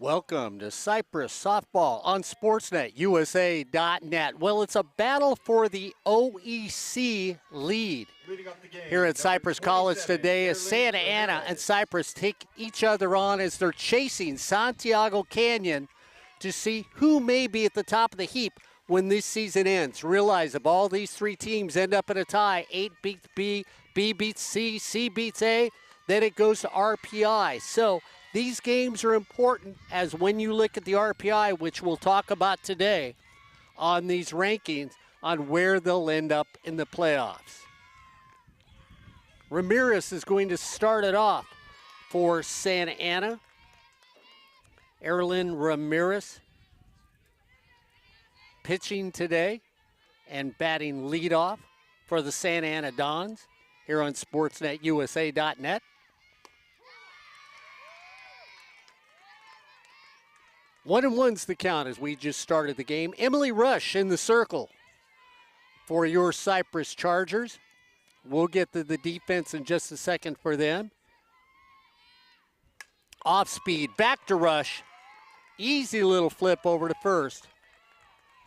Welcome to Cypress Softball on SportsNetUSA.net. Well, it's a battle for the OEC lead. Here at Cypress College today as Santa Ana and Cypress take each other on as they're chasing Santiago Canyon to see who may be at the top of the heap when this season ends. Realize if all these three teams end up in a tie, 8 beats B, B beats C, C beats A, then it goes to RPI. So these games are important as when you look at the RPI, which we'll talk about today, on these rankings on where they'll end up in the playoffs. Ramirez is going to start it off for Santa Ana. Erlen Ramirez pitching today and batting leadoff for the Santa Ana Dons here on SportsNetUSA.net. 1-1's the count as we just started the game. Emily Rush in the circle for your Cypress Chargers. We'll get to the defense in just a second for them. Off speed, back to Rush. Easy little flip over to first.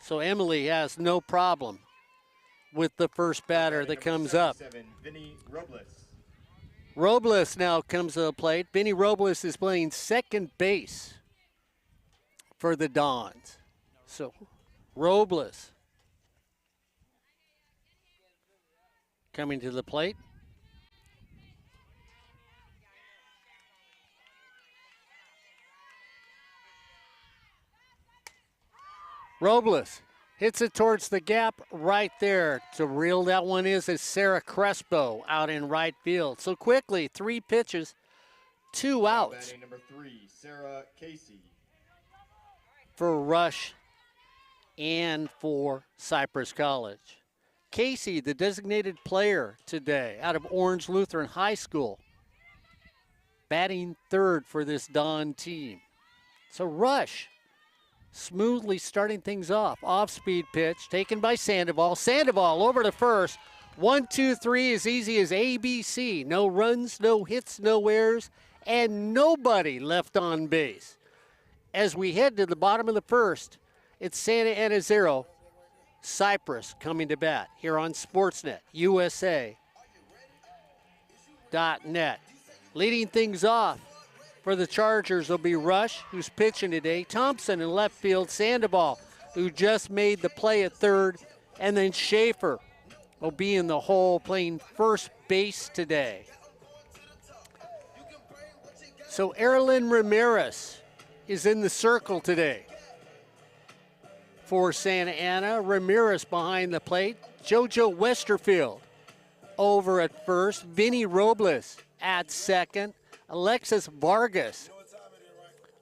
So Emily has no problem with the first batter that comes up. Robles now comes to the plate. Vinny Robles is playing second base for the Dons. So Robles coming to the plate. Robles hits it towards the gap right there. To reel that one is Sarah Crespo out in right field. So quickly, 3 pitches, 2 outs. Number 3, Sarah Casey. For Rush and for Cypress College. Casey, the designated player today out of Orange Lutheran High School, batting third for this Don team. So Rush smoothly starting things off. Off-speed pitch taken by Sandoval. Sandoval over to first. 1, 2, 3 as easy as ABC. No runs, no hits, no errors, and nobody left on base. As we head to the bottom of the first, it's Santa Ana 0, Cypress coming to bat here on Sportsnet USA.net. Leading things off for the Chargers will be Rush, who's pitching today. Thompson in left field. Sandoval, who just made the play at third. And then Schaefer will be in the hole playing first base today. So Erlen Ramirez is in the circle today for Santa Ana. Ramirez behind the plate. JoJo Westerfield over at first. Vinny Robles at second. Alexis Vargas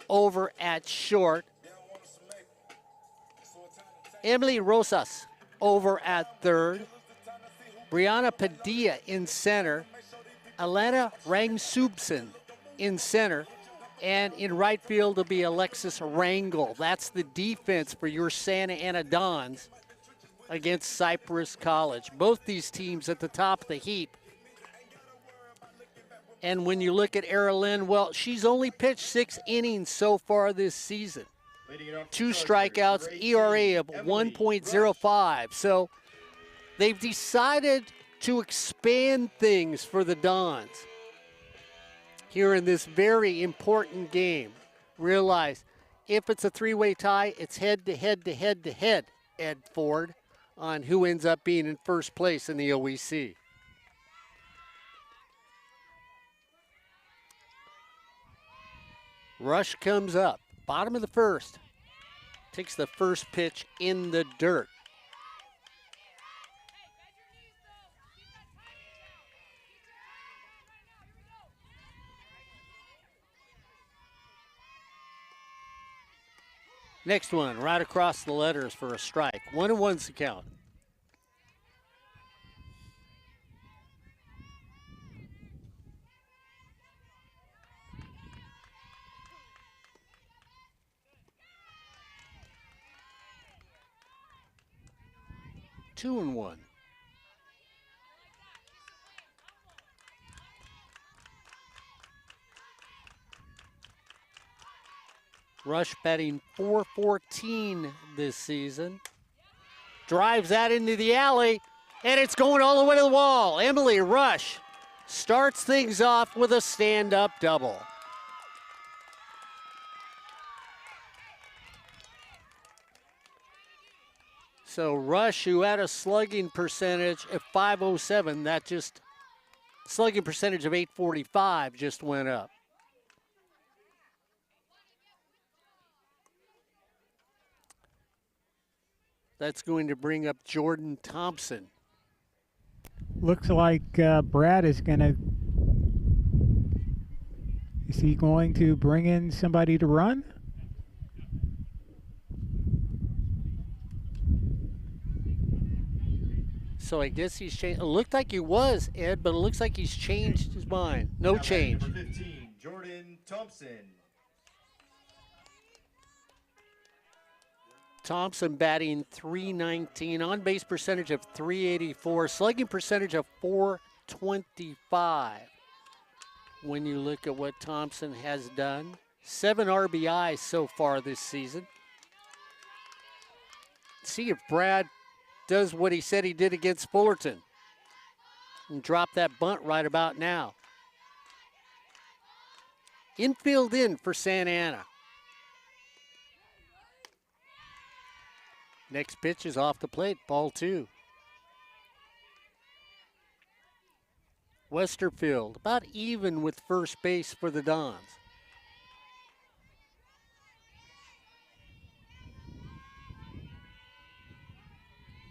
over at short. Emily Rosas over at third. Brianna Padilla in center. Alana Rangsubson in center. And in right field will be Alexis Rangel. That's the defense for your Santa Ana Dons against Cypress College. Both these teams at the top of the heap. And when you look at Erlen, well, she's only pitched 6 innings so far this season. 2 strikeouts, ERA of 1.05. So they've decided to expand things for the Dons here in this very important game. Realize if it's a 3-way tie, it's head to head to head to head, Ed Ford, on who ends up being in first place in the OEC. Rush comes up, bottom of the first, takes the first pitch in the dirt. Next one, right across the letters for a strike. 1-1's the count. Two and one. Rush batting .414 this season. Drives that into the alley, and it's going all the way to the wall. Emily Rush starts things off with a stand-up double. So Rush, who had a slugging percentage of .507, that just slugging percentage of .845 just went up. That's going to bring up Jordan Thompson. Looks like Brad is going to. Is he going to bring in somebody to run? So I guess he's changed. It looked like he was, Ed, but it looks like he's changed his mind. No change. Number 15, Jordan Thompson. Thompson batting .319, on base percentage of .384, slugging percentage of .425. When you look at what Thompson has done, 7 RBIs so far this season. See if Brad does what he said he did against Fullerton and drop that bunt right about now. Infield in for Santa Ana. Next pitch is off the plate, ball 2. Westerfield about even with first base for the Dons.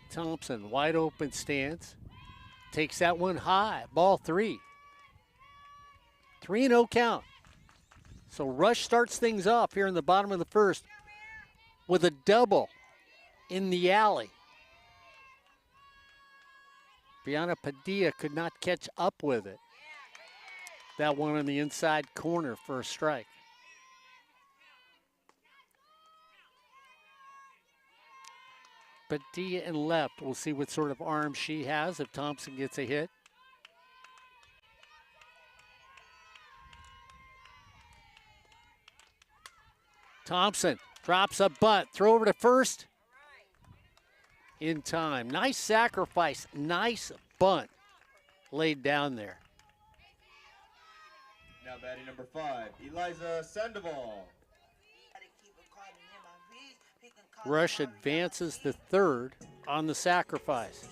Thompson, wide open stance. Takes that one high, ball 3. 3-0 count. So Rush starts things off here in the bottom of the first with a double in the alley. Brianna Padilla could not catch up with it. That one on the inside corner for a strike. Padilla and left. We'll see what sort of arm she has if Thompson gets a hit. Thompson drops a bunt. Throw over to first. In time. Nice sacrifice. Nice bunt laid down there. Now batting number 5, Eliza Sandoval. Rush advances the third on the sacrifice.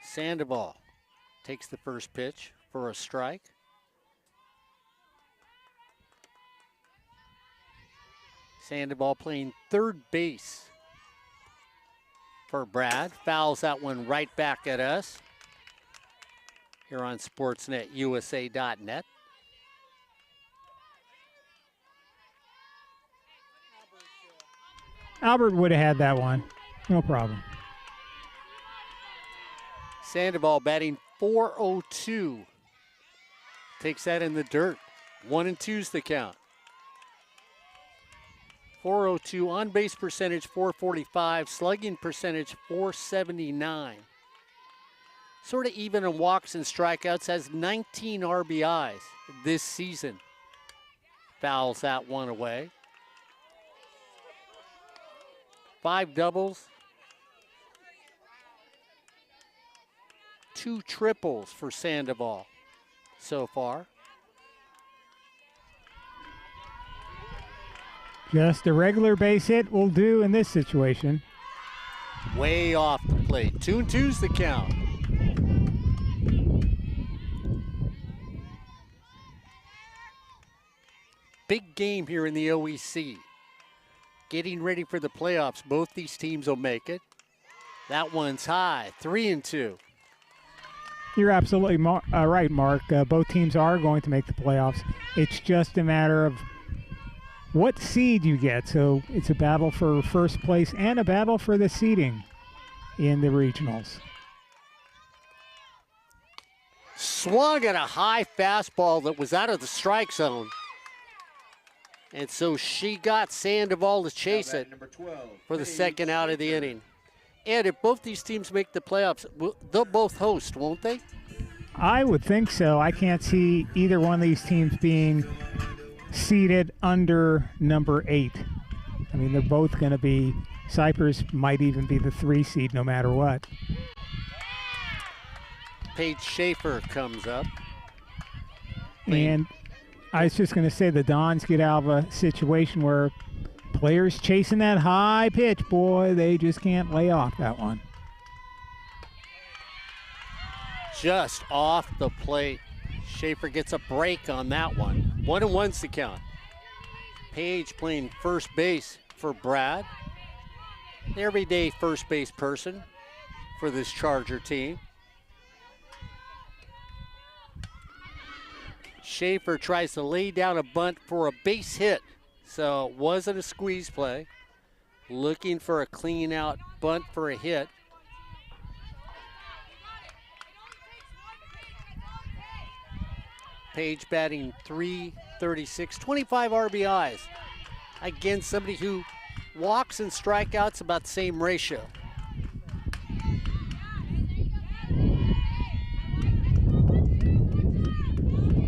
Sandoval takes the first pitch for a strike. Sandoval playing third base for Brad. Fouls that one right back at us here on SportsNetUSA.net. Albert would have had that one. No problem. Sandoval batting .402. Takes that in the dirt. 1-2's the count. .402 on base percentage, .445, slugging percentage, .479. Sort of even in walks and strikeouts, has 19 RBIs this season. Fouls that one away. 5 doubles. 2 triples for Sandoval so far. Just a regular base hit will do in this situation. Way off the plate. 2-2's the count. Big game here in the OEC. Getting ready for the playoffs. Both these teams will make it. That one's high. 3-2. You're absolutely right, Mark. Both teams are going to make the playoffs. It's just a matter of what seed you get. So it's a battle for first place and a battle for the seeding in the regionals. Swung at a high fastball that was out of the strike zone. And so she got Sandoval to chase it Number 12, for the Paige second out of the Schaefer. inning. And if both these teams make the playoffs, they'll both host, won't they? I would think so. I can't see either one of these teams being seated under number 8. I mean, they're both going to be, Cypress might even be the 3 seed no matter what. Paige Schaefer comes up. And I was just going to say the Dons get out of a situation where players chasing that high pitch, boy, they just can't lay off that one. Just off the plate. Schaefer gets a break on that one. 1-1's the count. Paige playing first base for Brad. The everyday first base person for this Charger team. Schaefer tries to lay down a bunt for a base hit, so it wasn't a squeeze play. Looking for a clean out bunt for a hit. Paige batting .336, 25 RBIs against somebody who walks and strikeouts about the same ratio.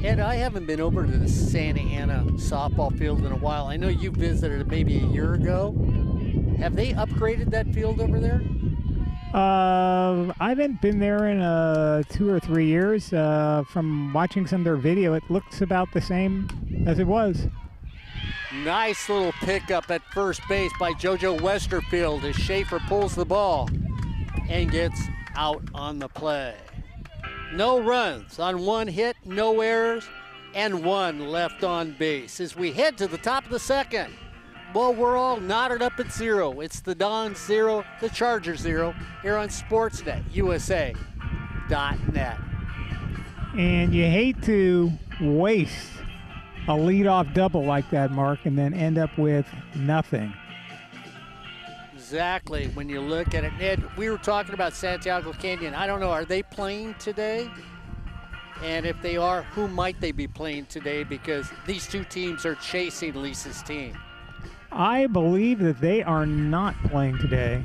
Ed, I haven't been over to the Santa Ana softball field in a while. I know you visited it maybe a year ago. Have they upgraded that field over there? I haven't been there in 2 or 3 years. From watching some of their video, it looks about the same as it was. Nice little pickup at first base by JoJo Westerfield as Schaefer pulls the ball and gets out on the play. No runs on 1 hit, no errors, and 1 left on base as we head to the top of the second. Well, we're all knotted up at 0. It's the Dons 0, the Chargers 0, here on Sportsnet USA.net. And you hate to waste a leadoff double like that, Mark, and then end up with nothing. Exactly. When you look at it, Ed, we were talking about Santiago Canyon. I don't know, are they playing today? And if they are, who might they be playing today? Because these two teams are chasing Lisa's team. I believe that they are not playing today.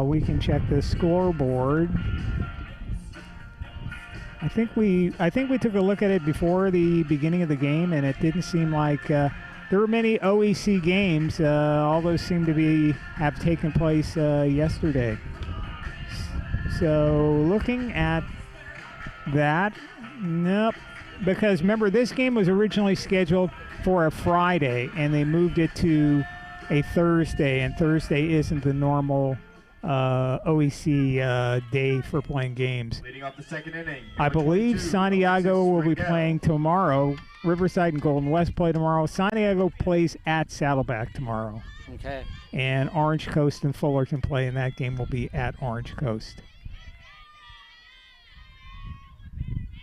We can check the scoreboard. I think we took a look at it before the beginning of the game, and it didn't seem like there were many OEC games. All those seem to have taken place yesterday. So looking at that, nope. Because remember, this game was originally scheduled for a Friday, and they moved it to a Thursday, and Thursday isn't the normal OEC day for playing games. Leading off the second inning. I believe Santiago will be playing tomorrow. Riverside and Golden West play tomorrow. Santiago plays at Saddleback tomorrow. Okay. And Orange Coast and Fullerton play, and that game will be at Orange Coast.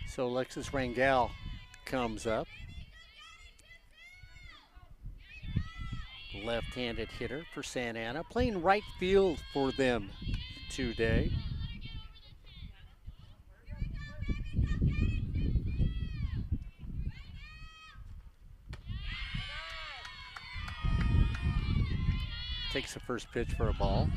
So Alexis Rangel comes up. Left-handed hitter for Santa Ana, playing right field for them today. Takes the first pitch for a ball.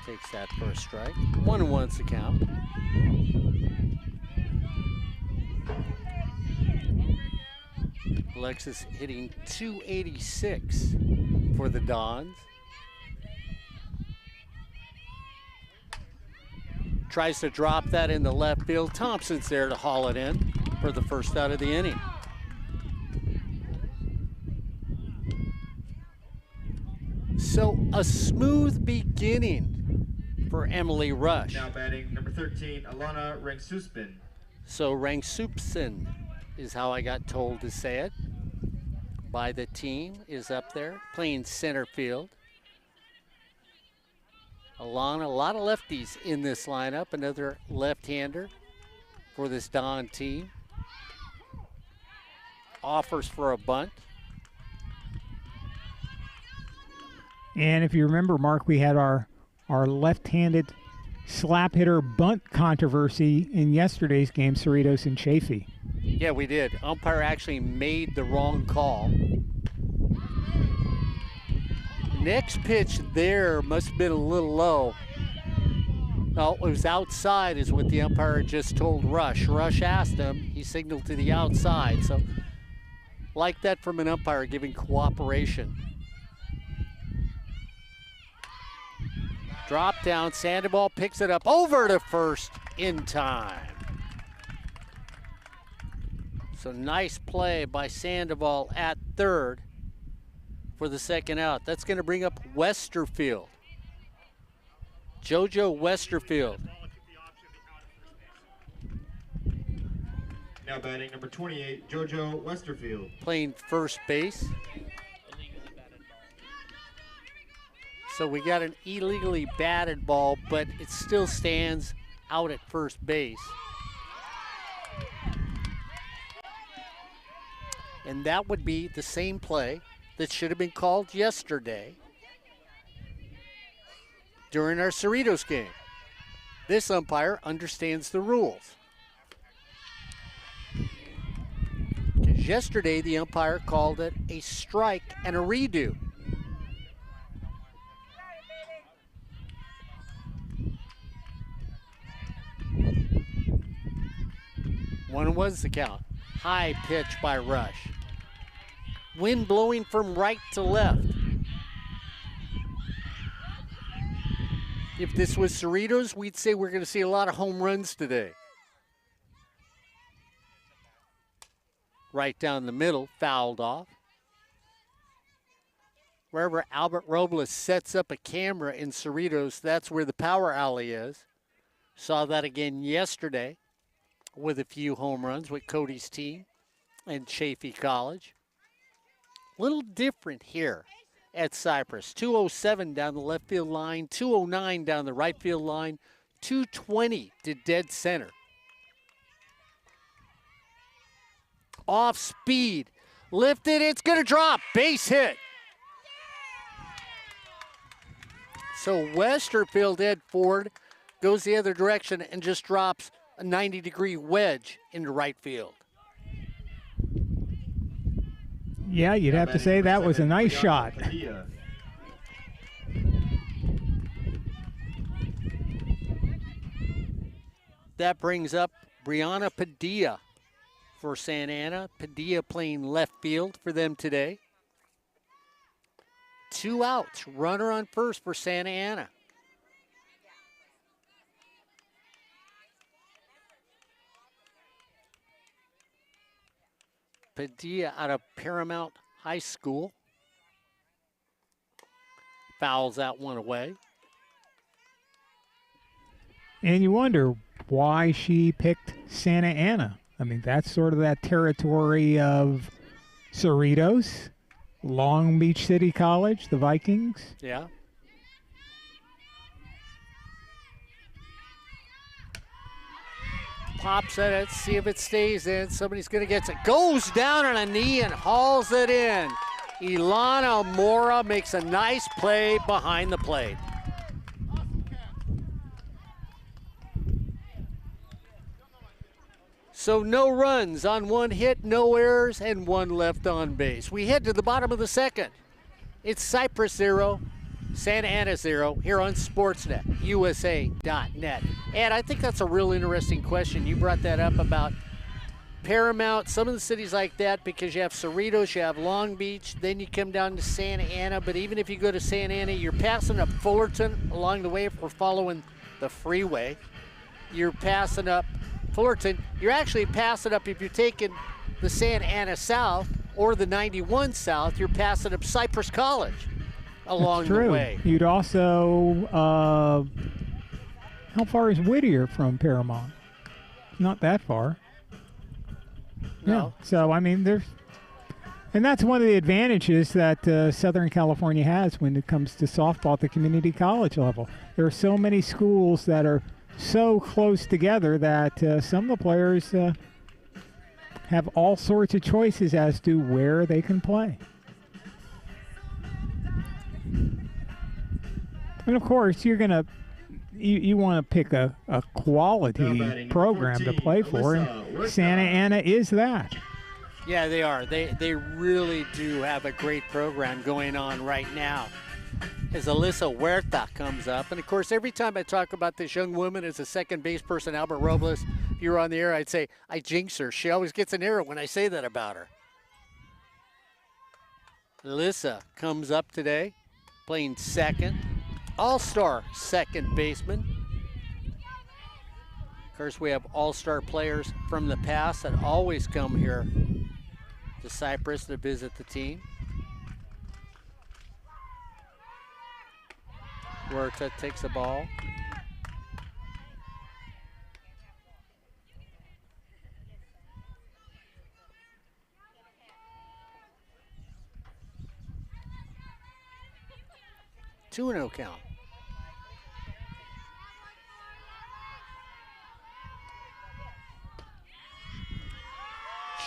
Takes that for a strike. 1-1's the count. Alexis hitting .286 for the Dons. Tries to drop that in the left field. Thompson's there to haul it in for the first out of the inning. So a smooth beginning for Emily Rush. Now batting number 13, Alana Rangsuspin. So Rangsupsen is how I got told to say it by the team, is up there playing center field. Alana, a lot of lefties in this lineup, another left-hander for this Don team. Offers for a bunt. And if you remember, Mark, we had our left-handed slap hitter bunt controversy in yesterday's game, Cerritos and Chafee. Yeah, we did. Umpire actually made the wrong call. Next pitch there must have been a little low. No, it was outside is what the umpire just told Rush. Rush asked him. He signaled to the outside. So like that from an umpire giving cooperation. Drop down, Sandoval picks it up over to first in time. So nice play by Sandoval at third for the second out. That's going to bring up Westerfield. JoJo Westerfield. Now batting number 28, JoJo Westerfield. Playing first base. So we got an illegally batted ball, but it still stands out at first base. And that would be the same play that should have been called yesterday during our Cerritos game. This umpire understands the rules. Because yesterday the umpire called it a strike and a redo. One was the count. High pitch by Rush. Wind blowing from right to left. If this was Cerritos, we'd say we're going to see a lot of home runs today. Right down the middle, fouled off. Wherever Albert Robles sets up a camera in Cerritos, that's where the power alley is. Saw that again yesterday with a few home runs with Cody's team and Chafee College. A little different here at Cypress. 207 down the left field line, 209 down the right field line, 220 to dead center. Off speed, lifted, it's gonna drop, base hit. So Westerfield head forward, goes the other direction and just drops a 90-degree wedge into right field. Yeah, you'd have to say that was a nice shot. That brings up Brianna Padilla for Santa Ana. Padilla playing left field for them today. 2 outs, runner on first for Santa Ana. Padilla out of Paramount High School. Fouls that one away. And you wonder why she picked Santa Ana. I mean, that's sort of that territory of Cerritos, Long Beach City College, the Vikings. Yeah. Pops at it, see if it stays in. Somebody's going to get it. Goes down on a knee and hauls it in. Ilana Mora makes a nice play behind the plate. So no runs on one hit, no errors, and one left on base. We head to the bottom of the second. It's Cypress 0, Santa Ana 0 here on Sportsnet, USA.net. And I think that's a real interesting question. You brought that up about Paramount, some of the cities like that, because you have Cerritos, you have Long Beach, then you come down to Santa Ana. But even if you go to Santa Ana, you're passing up Fullerton along the way if we're following the freeway. You're passing up Fullerton. You're actually passing up, if you're taking the Santa Ana South or the 91 South, you're passing up Cypress College along the way. You'd also, how far is Whittier from Paramount? Not that far. No. Yeah. So, I mean, and that's one of the advantages that Southern California has when it comes to softball at the community college level. There are so many schools that are so close together that some of the players have all sorts of choices as to where they can play. And of course, you're gonna you want to pick a quality program to play for, and Santa Ana is that. Yeah, they are. They really do have a great program going on right now. As Alyssa Huerta comes up. And, of course, every time I talk about this young woman as a second base person, Albert Robles, if you were on the air, I'd say, I jinx her. She always gets an error when I say that about her. Alyssa comes up today, playing second. All-star second baseman. Of course, we have all-star players from the past that always come here to Cypress to visit the team. Huerta takes the ball. Two and 0 count.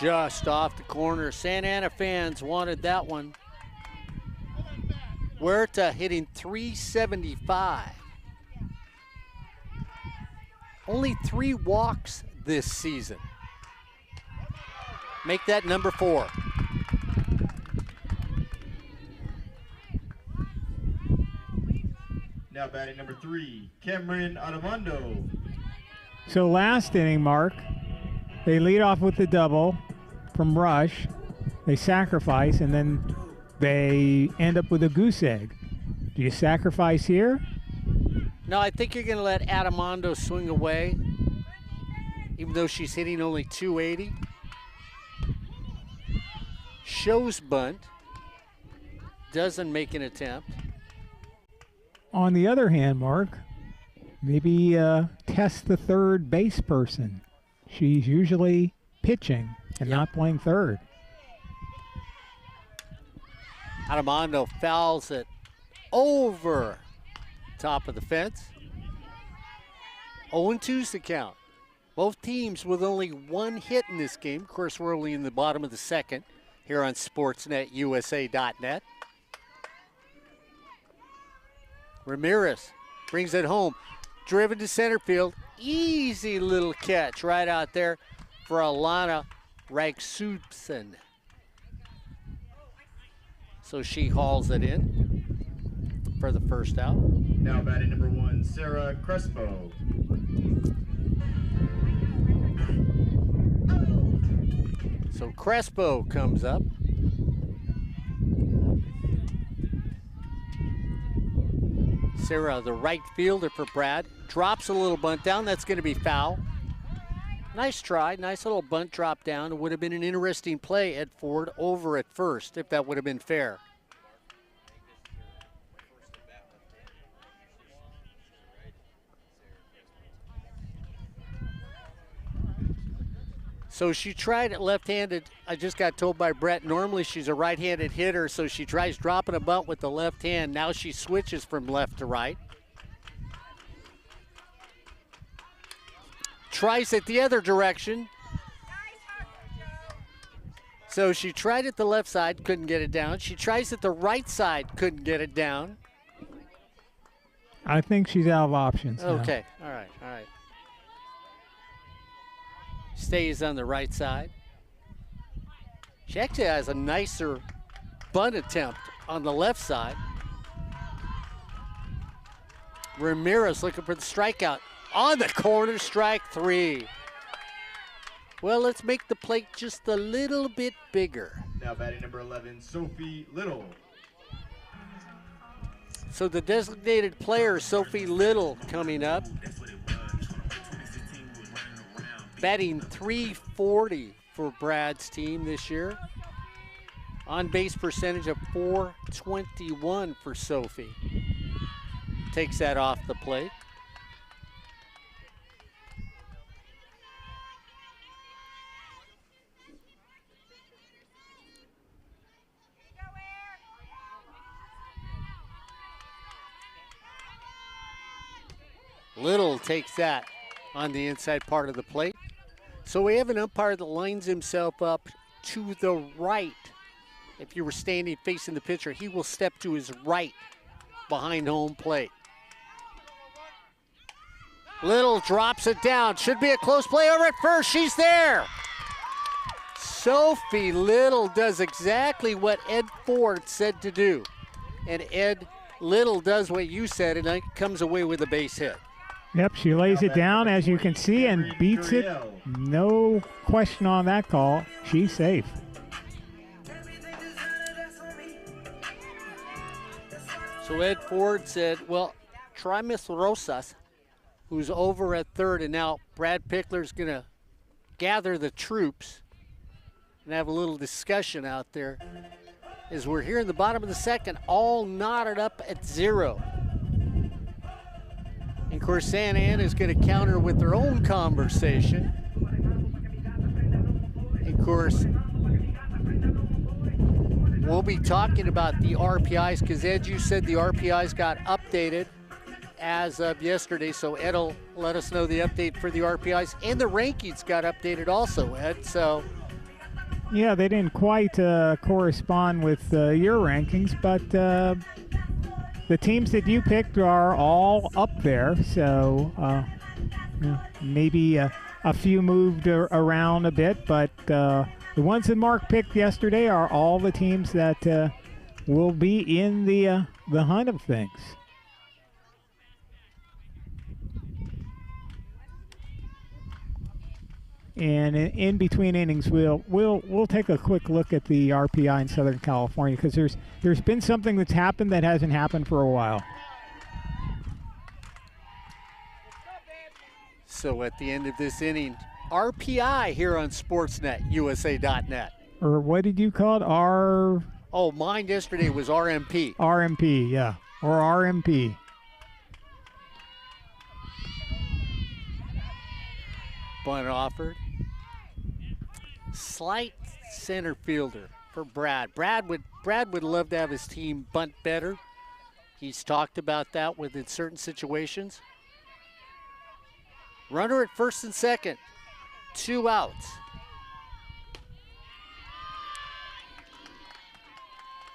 Just off the corner. Santa Ana fans wanted that one. Huerta hitting .375. Only 3 walks this season. Make that number 4. Now batting number 3, Cameron Armando. So last inning, Mark, they lead off with the double from Rush. They sacrifice, and then they end up with a goose egg. Do you sacrifice here? No, I think you're going to let Armando swing away, even though she's hitting only .280. Shows bunt. Doesn't make an attempt. On the other hand, Mark, maybe test the third base person. She's usually pitching and not playing third. Armando fouls it over top of the fence. 0-2's the count. Both teams with only 1 hit in this game. Of course, we're only in the bottom of the second here on SportsNetUSA.net. Ramirez brings it home. Driven to center field. Easy little catch right out there for Alana Ragsubsen. So she hauls it in for the first out. Now batting number 1, Sarah Crespo. So Crespo comes up. Sarah, the right fielder for Brad, drops a little bunt down. That's going to be foul. Nice try, nice little bunt drop down. It would have been an interesting play at Ford over at first if that would have been fair. So she tried it left-handed. I just got told by Brett, normally she's a right-handed hitter, so she tries dropping a bunt with the left hand. Now she switches from left to right. Tries it the other direction. So she tried it the left side, couldn't get it down. She tries it the right side, couldn't get it down. I think she's out of options now. Okay, all right. Stays on the right side. She actually has a nicer bunt attempt on the left side. Ramirez looking for the strikeout. On the corner, strike 3. Well, let's make the plate just a little bit bigger. Now batting number 11, Sophie Little. So the designated player, Sophie Little, coming up. Batting .340 for Brad's team this year. On-base percentage of .421 for Sophie. Takes that off the plate. Little takes that on the inside part of the plate. So we have an umpire that lines himself up to the right. If you were standing facing the pitcher, he will step to his right behind home plate. Little drops it down. Should be a close play over at first. She's there. Sophie Little does exactly what Ed Ford said to do. And Ed Little does what you said, and comes away with a base hit. Yep, she lays it down, as you can see, and beats it. No question on that call. She's safe. So Ed Ford said, well, try Miss Rosas, who's over at third, and now Brad Pickler's going to gather the troops and have a little discussion out there as we're here in the bottom of the second, all knotted up at 0. And of course, Santa Ana is going to counter with their own conversation. And of course, we'll be talking about the RPIs because Ed, you said the RPIs got updated as of yesterday. So Ed will let us know the update for the RPIs, and the rankings got updated also, Ed. So yeah, they didn't quite correspond with your rankings, but the teams that you picked are all up there, so maybe a few moved around a bit, but the ones that Mark picked yesterday are all the teams that will be in the hunt of things. And in between innings, we'll take a quick look at the RPI in Southern California because there's been something that's happened that hasn't happened for a while. So at the end of this inning, RPI here on Sportsnet, USA.net. Or what did you call it? Oh, mine yesterday was RMP. RMP, yeah, or RMP. Bunt offered. Slight center fielder for Brad. Brad would love to have his team bunt better. He's talked about that within certain situations. Runner at first and second. 2 outs.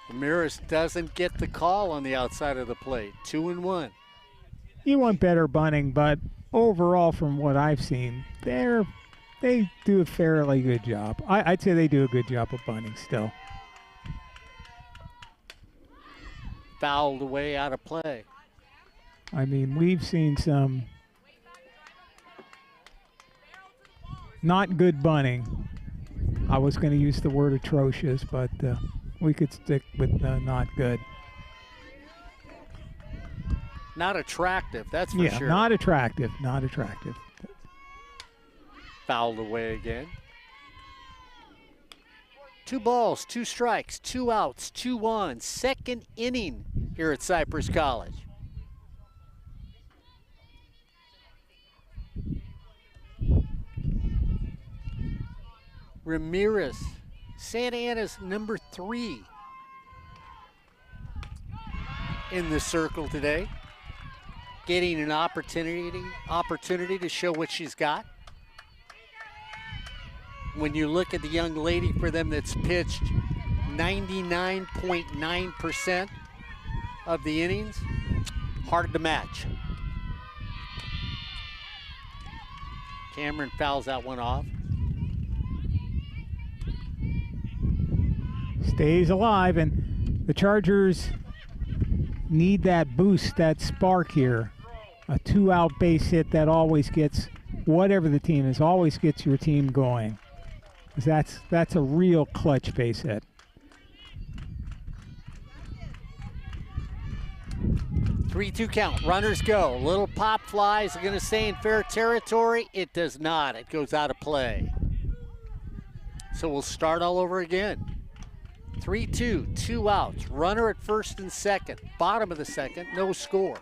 Ramirez doesn't get the call on the outside of the plate. 2-1. You want better bunting, but overall, from what I've seen, they do a fairly good job. I'd say they do a good job of bunting still. Fouled away, out of play. I mean, we've seen some not good bunting. I was going to use the word atrocious, but we could stick with not good. Not attractive, that's for sure. Yeah, not attractive, not attractive. Fouled away again. 2 balls, 2 strikes, 2 outs, 2-1. Second inning here at Cypress College. Ramirez, Santa Ana's number 3 in the circle today. Getting an opportunity to show what she's got. When you look at the young lady for them that's pitched 99.9% of the innings, hard to match. Cameron fouls that one off. Stays alive, and the Chargers need that boost, that spark here. A 2-out base hit that always gets, whatever the team is, always gets your team going. That's a real clutch base hit. 3-2 count, runners go. Little pop fly, is it gonna stay in fair territory? It does not, it goes out of play. So we'll start all over again. 3-2, 2 outs, runner at first and second. Bottom of the second, no score.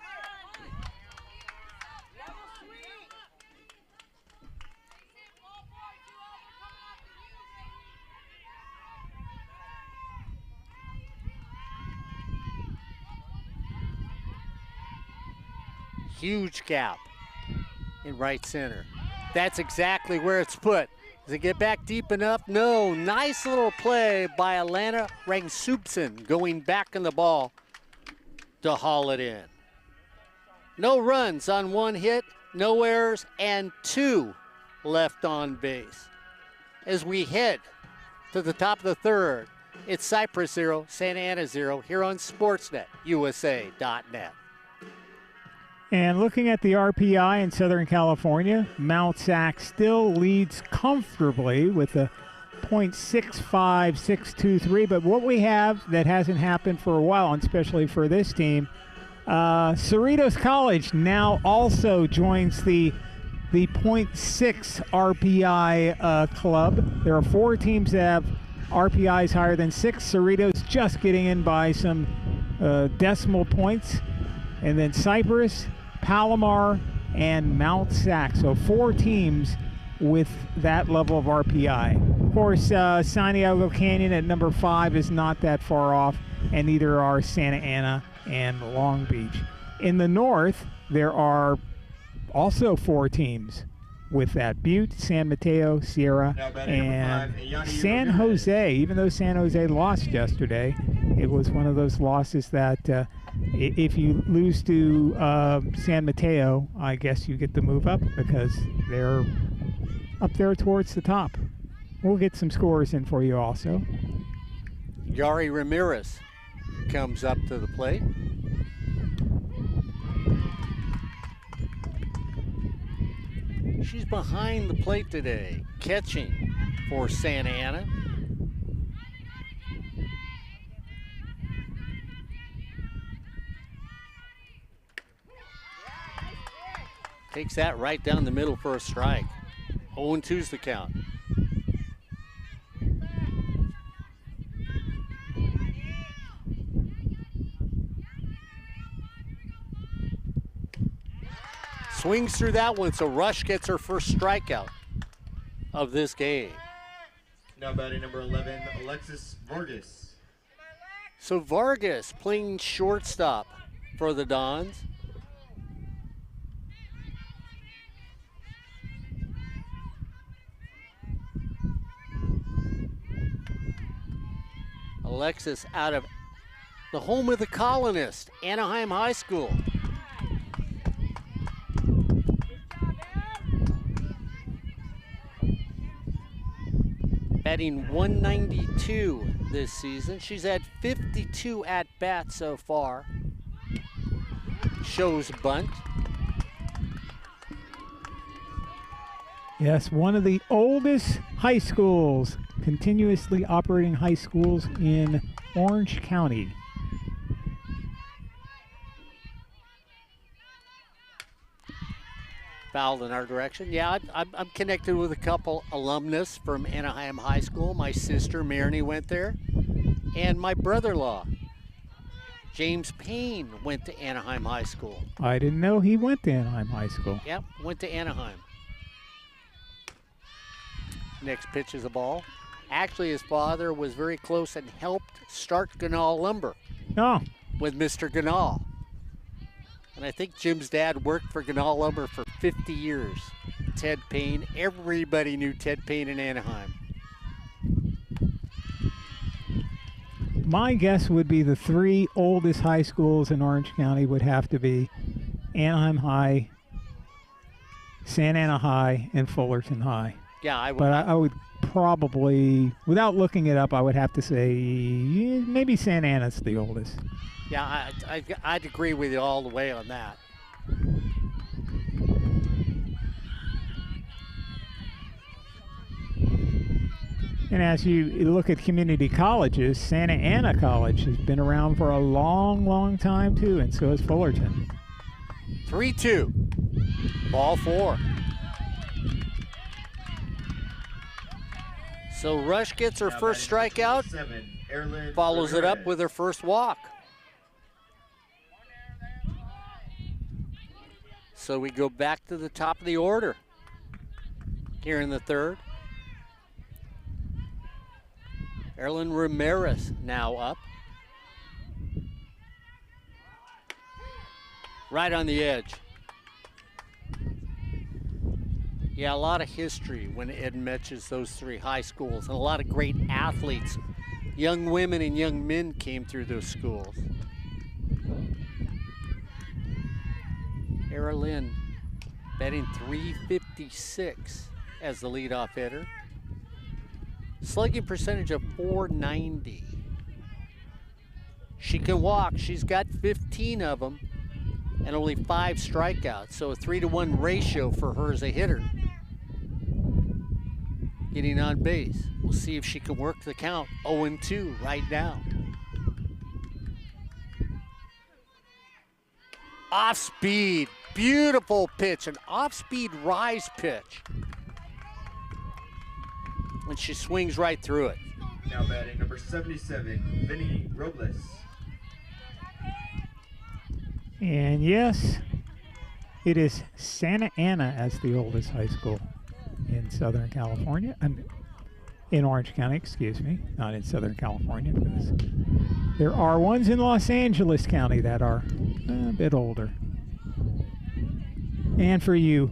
Huge gap in right center. That's exactly where it's put. Does it get back deep enough? No. Nice little play by Alana Rangsupson going back in the ball to haul it in. No runs on 1 hit, no errors, and 2 left on base. As we head to the top of the third, it's Cypress 0, Santa Ana 0 here on Sportsnet USA.net. And looking at the RPI in Southern California, Mount Sac still leads comfortably with a .65623. But what we have that hasn't happened for a while, and especially for this team, Cerritos College now also joins the .6 RPI club. There are 4 teams that have RPIs higher than 6. Cerritos just getting in by some decimal points. And then Cypress, Palomar, and Mount Sac. So 4 teams with that level of RPI. Of course, San Diego Canyon at number 5 is not that far off, and neither are Santa Ana and Long Beach. In the north, there are also 4 teams with that: Butte, San Mateo, Sierra, and San Jose. Even though San Jose lost yesterday, it was one of those losses that if you lose to San Mateo, I guess you get to move up because they're up there towards the top. We'll get some scores in for you also. Yari Ramirez comes up to the plate. She's behind the plate today, catching for Santa Ana. Takes that right down the middle for a strike. 0-2's the count. Swings through that one, so Rush gets her first strikeout of this game. Now batting number 11, Alexis Vargas. So Vargas playing shortstop for the Dons. Alexis out of the home of the Colonist, Anaheim High School. Batting 192 this season. She's had 52 at-bats so far. Shows bunt. Yes, one of the oldest high schools, continuously operating high schools in Orange County. Fouled in our direction. Yeah, I'm connected with a couple alumnus from Anaheim High School. My sister, Marnie, went there. And my brother-in-law, James Payne, went to Anaheim High School. I didn't know he went to Anaheim High School. Yep, went to Anaheim. Next pitch is a ball. Actually, his father was very close and helped start Ganal Lumber with Mr. Ganal. And I think Jim's dad worked for Ganal Lumber for 50 years. Ted Payne. Everybody knew Ted Payne in Anaheim. My guess would be the 3 oldest high schools in Orange County would have to be Anaheim High, Santa Ana High, and Fullerton High. Yeah, I would. But I would probably, without looking it up, I would have to say maybe Santa Ana's the oldest. Yeah, I'd agree with you all the way on that. And as you look at community colleges, Santa Ana College has been around for a long, long time too, and so has Fullerton. 3-2, ball 4. So Rush gets her first strikeout, follows it up with her first walk. So we go back to the top of the order here in the third. Erlen Ramirez now up. Right on the edge. Yeah, a lot of history when Ed mentions those 3 high schools, and a lot of great athletes, young women and young men came through those schools. Erlen batting .356 as the leadoff hitter. Slugging percentage of .490. She can walk. She's got 15 of them and only 5 strikeouts. So a 3-to-1 ratio for her as a hitter. Getting on base. We'll see if she can work the count. 0-2 right now. Off speed. Beautiful pitch. An off-speed rise pitch. And she swings right through it. Now batting number 77, Vinny Robles. And yes, it is Santa Ana as the oldest high school in Southern California. In Orange County, excuse me, not in Southern California, because there are ones in Los Angeles County that are a bit older. And for you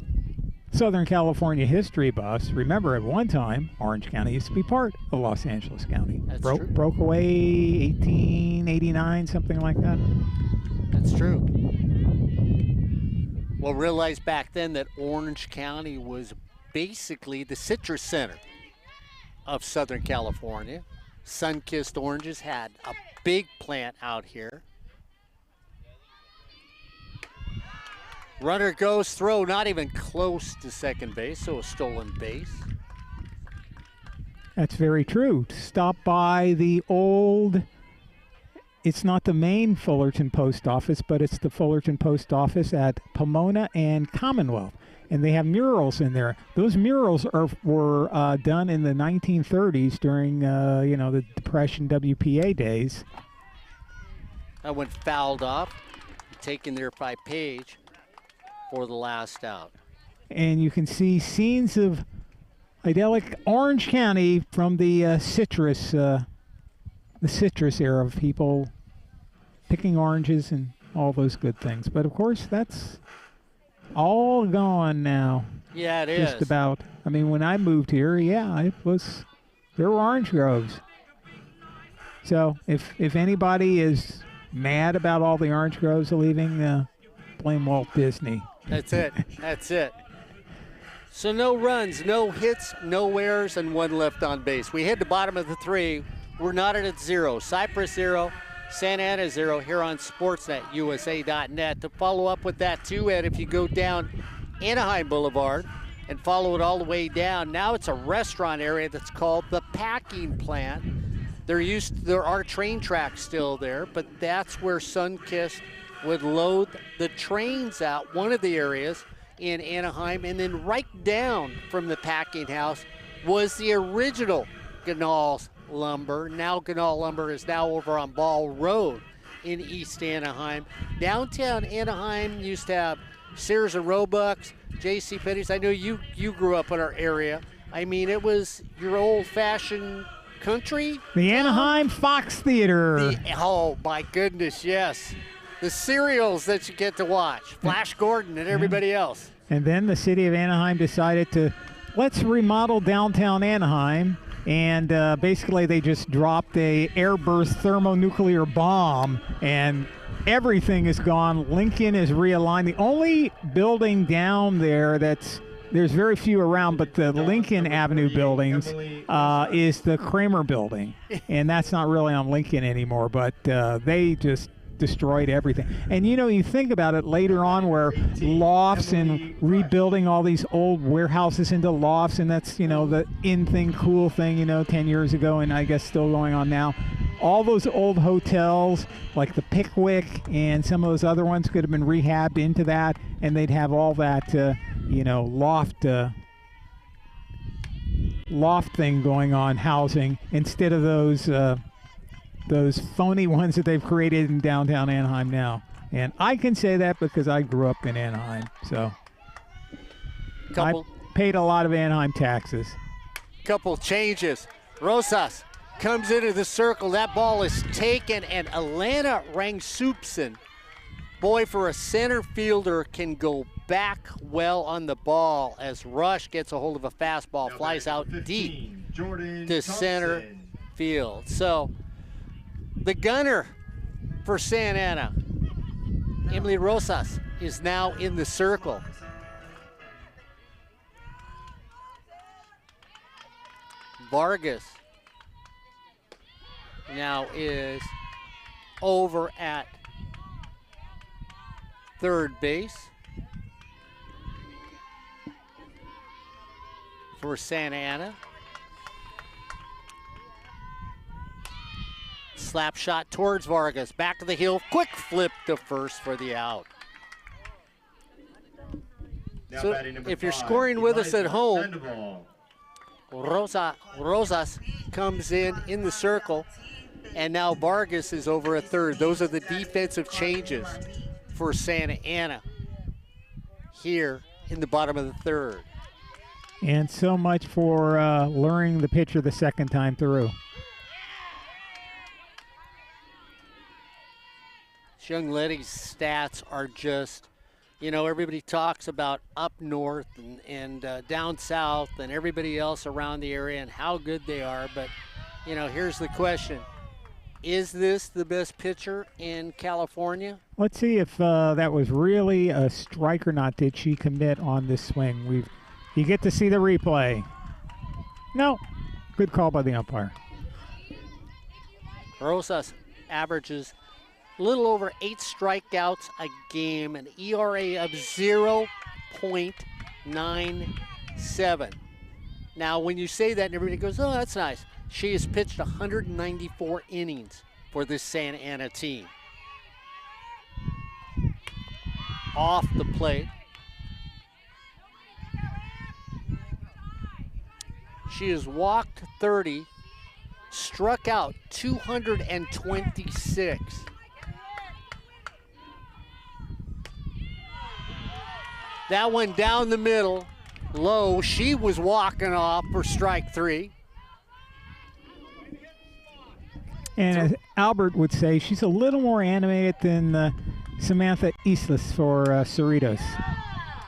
Southern California history buffs, remember at one time, Orange County used to be part of Los Angeles County. That's true. Broke away 1889, something like that. That's true. Well, realize back then that Orange County was basically the citrus center of Southern California. Sun-kissed oranges had a big plant out here. Runner goes, throw not even close to second base, so a stolen base. That's very true. Stop by the old, it's not the main Fullerton Post Office, but it's the Fullerton Post Office at Pomona and Commonwealth. And they have murals in there. Those murals were done in the 1930s during, the Depression WPA days. That went fouled off, taken there by Page for the last out. And you can see scenes of idyllic Orange County from the citrus era of people picking oranges and all those good things. But of course, that's all gone now. Yeah, it is. Just about. I mean, when I moved here, there were orange groves. So if anybody is mad about all the orange groves leaving, blame Walt Disney. That's it. That's it. So no runs, no hits, no errors, and 1 left on base. We hit the bottom of the 3. We're knotted at 0. Cypress 0, Santa Ana 0 here on SportsNetUSA.net. To follow up with that too, Ed, if you go down Anaheim Boulevard and follow it all the way down, now it's a restaurant area that's called the Packing Plant. There are train tracks still there, but that's where Sunkist would load the trains out, one of the areas in Anaheim, and then right down from the packing house was the original Ganal's Lumber. Now Ganal Lumber is now over on Ball Road in East Anaheim. Downtown Anaheim used to have Sears and Roebuck's, J.C. Penney's. I know you grew up in our area. I mean, it was your old-fashioned country. The Anaheim Fox Theater. Oh, my goodness, yes. The serials that you get to watch, Flash Gordon and everybody else. And then the city of Anaheim decided let's remodel downtown Anaheim. And basically they just dropped a airburst thermonuclear bomb and everything is gone. Lincoln is realigned. The only building down there there's very few around, but the Lincoln Avenue buildings is the Kramer building. And that's not really on Lincoln anymore, but they just destroyed everything. And you think about it later on where lofts and rebuilding all these old warehouses into lofts, and that's the in thing, cool thing 10 years ago, and I guess still going on now. All those old hotels like the Pickwick and some of those other ones could have been rehabbed into that, and they'd have all that loft thing going on, housing, instead of those phony ones that they've created in downtown Anaheim now. And I can say that because I grew up in Anaheim. So I paid a lot of Anaheim taxes. Couple changes. Rosas comes into the circle. That ball is taken, and Alana Rangsupson, boy, for a center fielder, can go back well on the ball as Rush gets a hold of a fastball, flies out 15, deep Jordan to Thompson. Center field. So the gunner for Santa Ana, Emily Rosas, is now in the circle. Vargas now is over at third base for Santa Ana. Slap shot towards Vargas. Back to the hill. Quick flip to first for the out. Now So batting number if you're 5, scoring with us at Elijah home, Sandoval. Rosas comes in the circle, and now Vargas is over at third. Those are the defensive changes for Santa Ana here in the bottom of the third. And so much for luring the pitcher the second time through. This young lady's stats are just, everybody talks about up north and down south and everybody else around the area and how good they are. But, here's the question. Is this the best pitcher in California? Let's see if that was really a strike or not. Did she commit on this swing? You get to see the replay. No. Good call by the umpire. Rosas averages a little over 8 strikeouts a game, an ERA of 0.97. Now, when you say that, everybody goes, oh, that's nice. She has pitched 194 innings for this Santa Ana team. Off the plate. She has walked 30, struck out 226. That one down the middle, low. She was walking off for strike 3. And as Albert would say, she's a little more animated than Samantha Islas for Cerritos.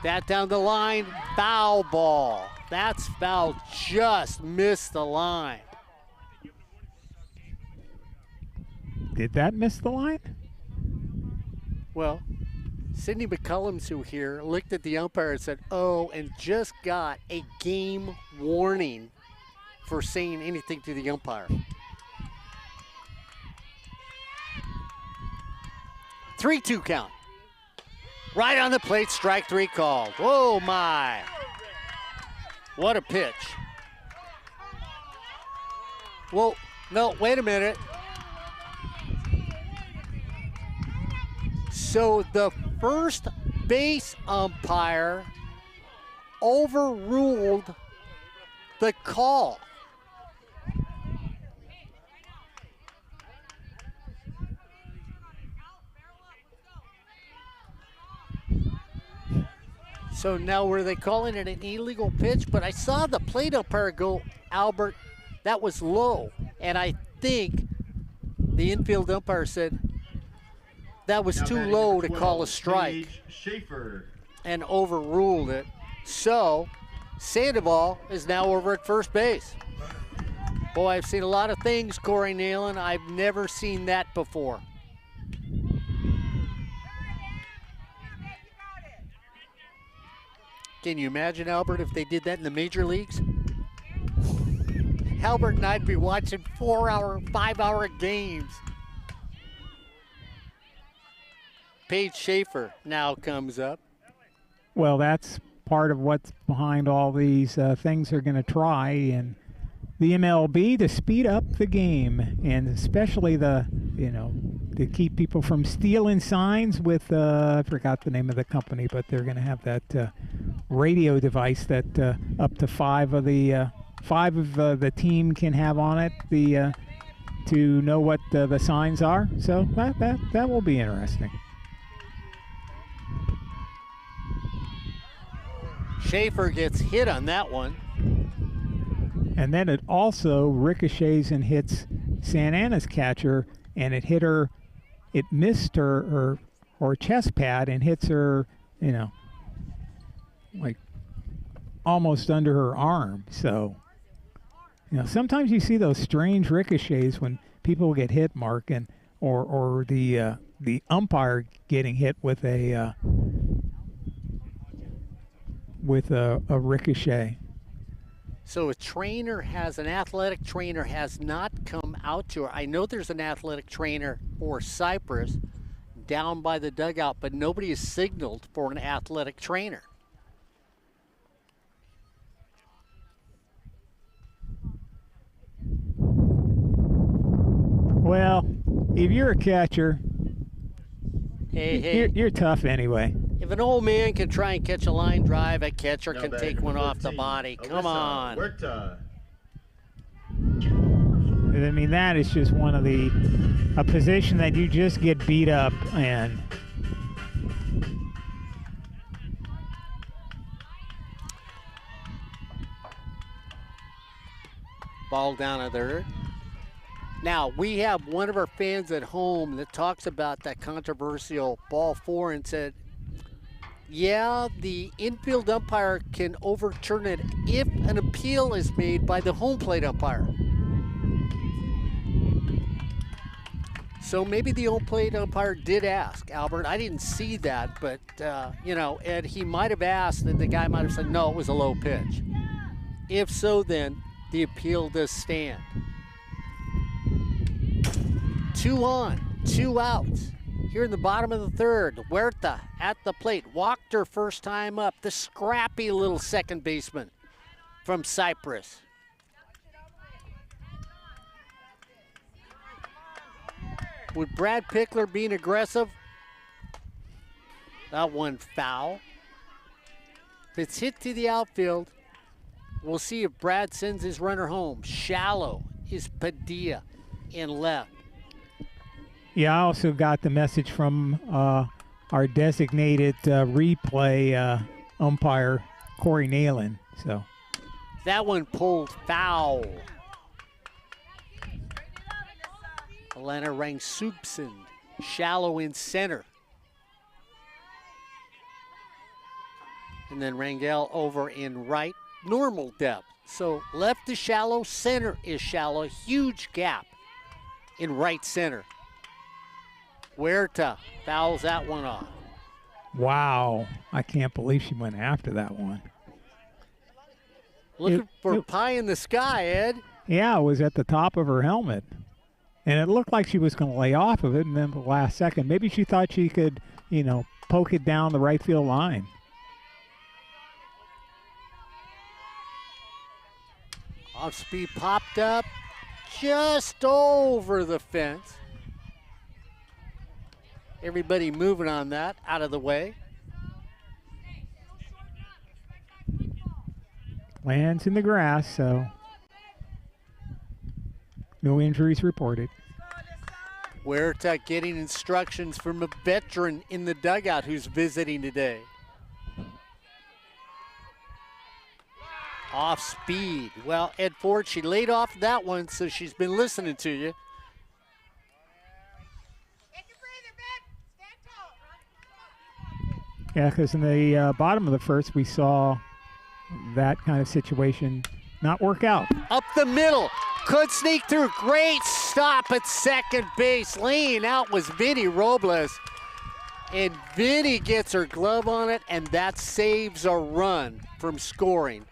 That down the line, foul ball. That's foul, just missed the line. Did that miss the line? Well, Sydney McCullum's who here looked at the umpire and said, oh, and just got a game warning for saying anything to the umpire. 3-2 count. Right on the plate, strike 3 called. Whoa, my. What a pitch. Whoa, no, wait a minute. So the first base umpire overruled the call. So now were they calling it an illegal pitch? But I saw the plate umpire go, Albert, that was low. And I think the infield umpire said that was too low to call a strike and overruled it. So Sandoval is now over at first base. Boy, I've seen a lot of things, Corey Nalen. I've never seen that before. Can you imagine, Albert, if they did that in the major leagues? Albert and I'd be watching 4-hour, 5-hour games. Paige Schaefer now comes up. Well, that's part of what's behind all these things they're going to try in the MLB to speed up the game, and especially to keep people from stealing signs with, I forgot the name of the company, but they're going to have that radio device that up to 5 of the team can have on it to know what the signs are. So that will be interesting. Schaefer gets hit on that one. And then it also ricochets and hits Santa Ana's catcher, and it missed her chest pad and hits her, like almost under her arm. So, sometimes you see those strange ricochets when people get hit, Mark, and or the umpire getting hit with a ricochet. So an athletic trainer has not come out to her. I know there's an athletic trainer for Cypress down by the dugout, but nobody has signaled for an athletic trainer. Well, if you're a catcher, Hey, you're tough anyway. if an old man can try and catch a line drive, a catcher Now can batting take one number off the 14, body. Come Alyssa on. Huerta. I mean, that is just one of a position that you just get beat up in. Ball down to third. Now, we have one of our fans at home that talks about that controversial ball 4 and said, yeah, the infield umpire can overturn it if an appeal is made by the home plate umpire. So maybe the home plate umpire did ask, Albert. I didn't see that, but, and he might have asked, and the guy might have said, no, it was a low pitch. If so, then the appeal does stand. 2 on, 2 outs. Here in the bottom of the third, Huerta at the plate. Walked her first time up. The scrappy little second baseman from Cypress. With Brad Pickler being aggressive, that one foul. If it's hit to the outfield, we'll see if Brad sends his runner home. Shallow is Padilla in left. Yeah, I also got the message from our designated replay umpire, Corey Nalen. So that one pulled foul. Elena Rang-Subson, shallow in center. And then Rangel over in right, normal depth. So left is shallow, center is shallow, huge gap in right center. Huerta fouls that one off. Wow, I can't believe she went after that one. Looking for pie in the sky, Ed. Yeah, it was at the top of her helmet. And it looked like she was going to lay off of it, and then the last second, maybe she thought she could, poke it down the right field line. Off speed popped up just over the fence. Everybody moving on that, out of the way. Lands in the grass, so no injuries reported. Huerta getting instructions from a veteran in the dugout who's visiting today. Off speed. Well, Ed Ford, she laid off that one, so she's been listening to you. Yeah, because in the bottom of the first, we saw that kind of situation not work out. Up the middle. Could sneak through. Great stop at second base. Laying out was Vinny Robles. And Vinny gets her glove on it, and that saves a run from scoring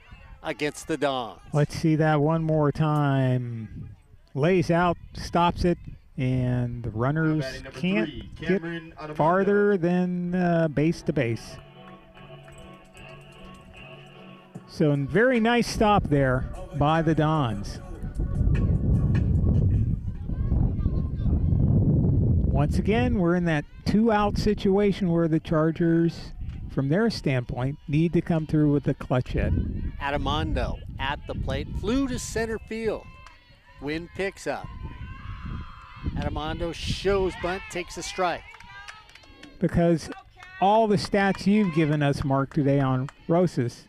against the Dons. Let's see that one more time. Lays out, stops it, and the runners can't get farther than base to base. So a very nice stop there by the Dons. Once again, we're in that 2-out situation where the Chargers, from their standpoint, need to come through with the clutch hit. Adamando at the plate, flew to center field. Wind picks up. Adamando shows bunt, takes a strike. Because all the stats you've given us, Mark, today on Rosas,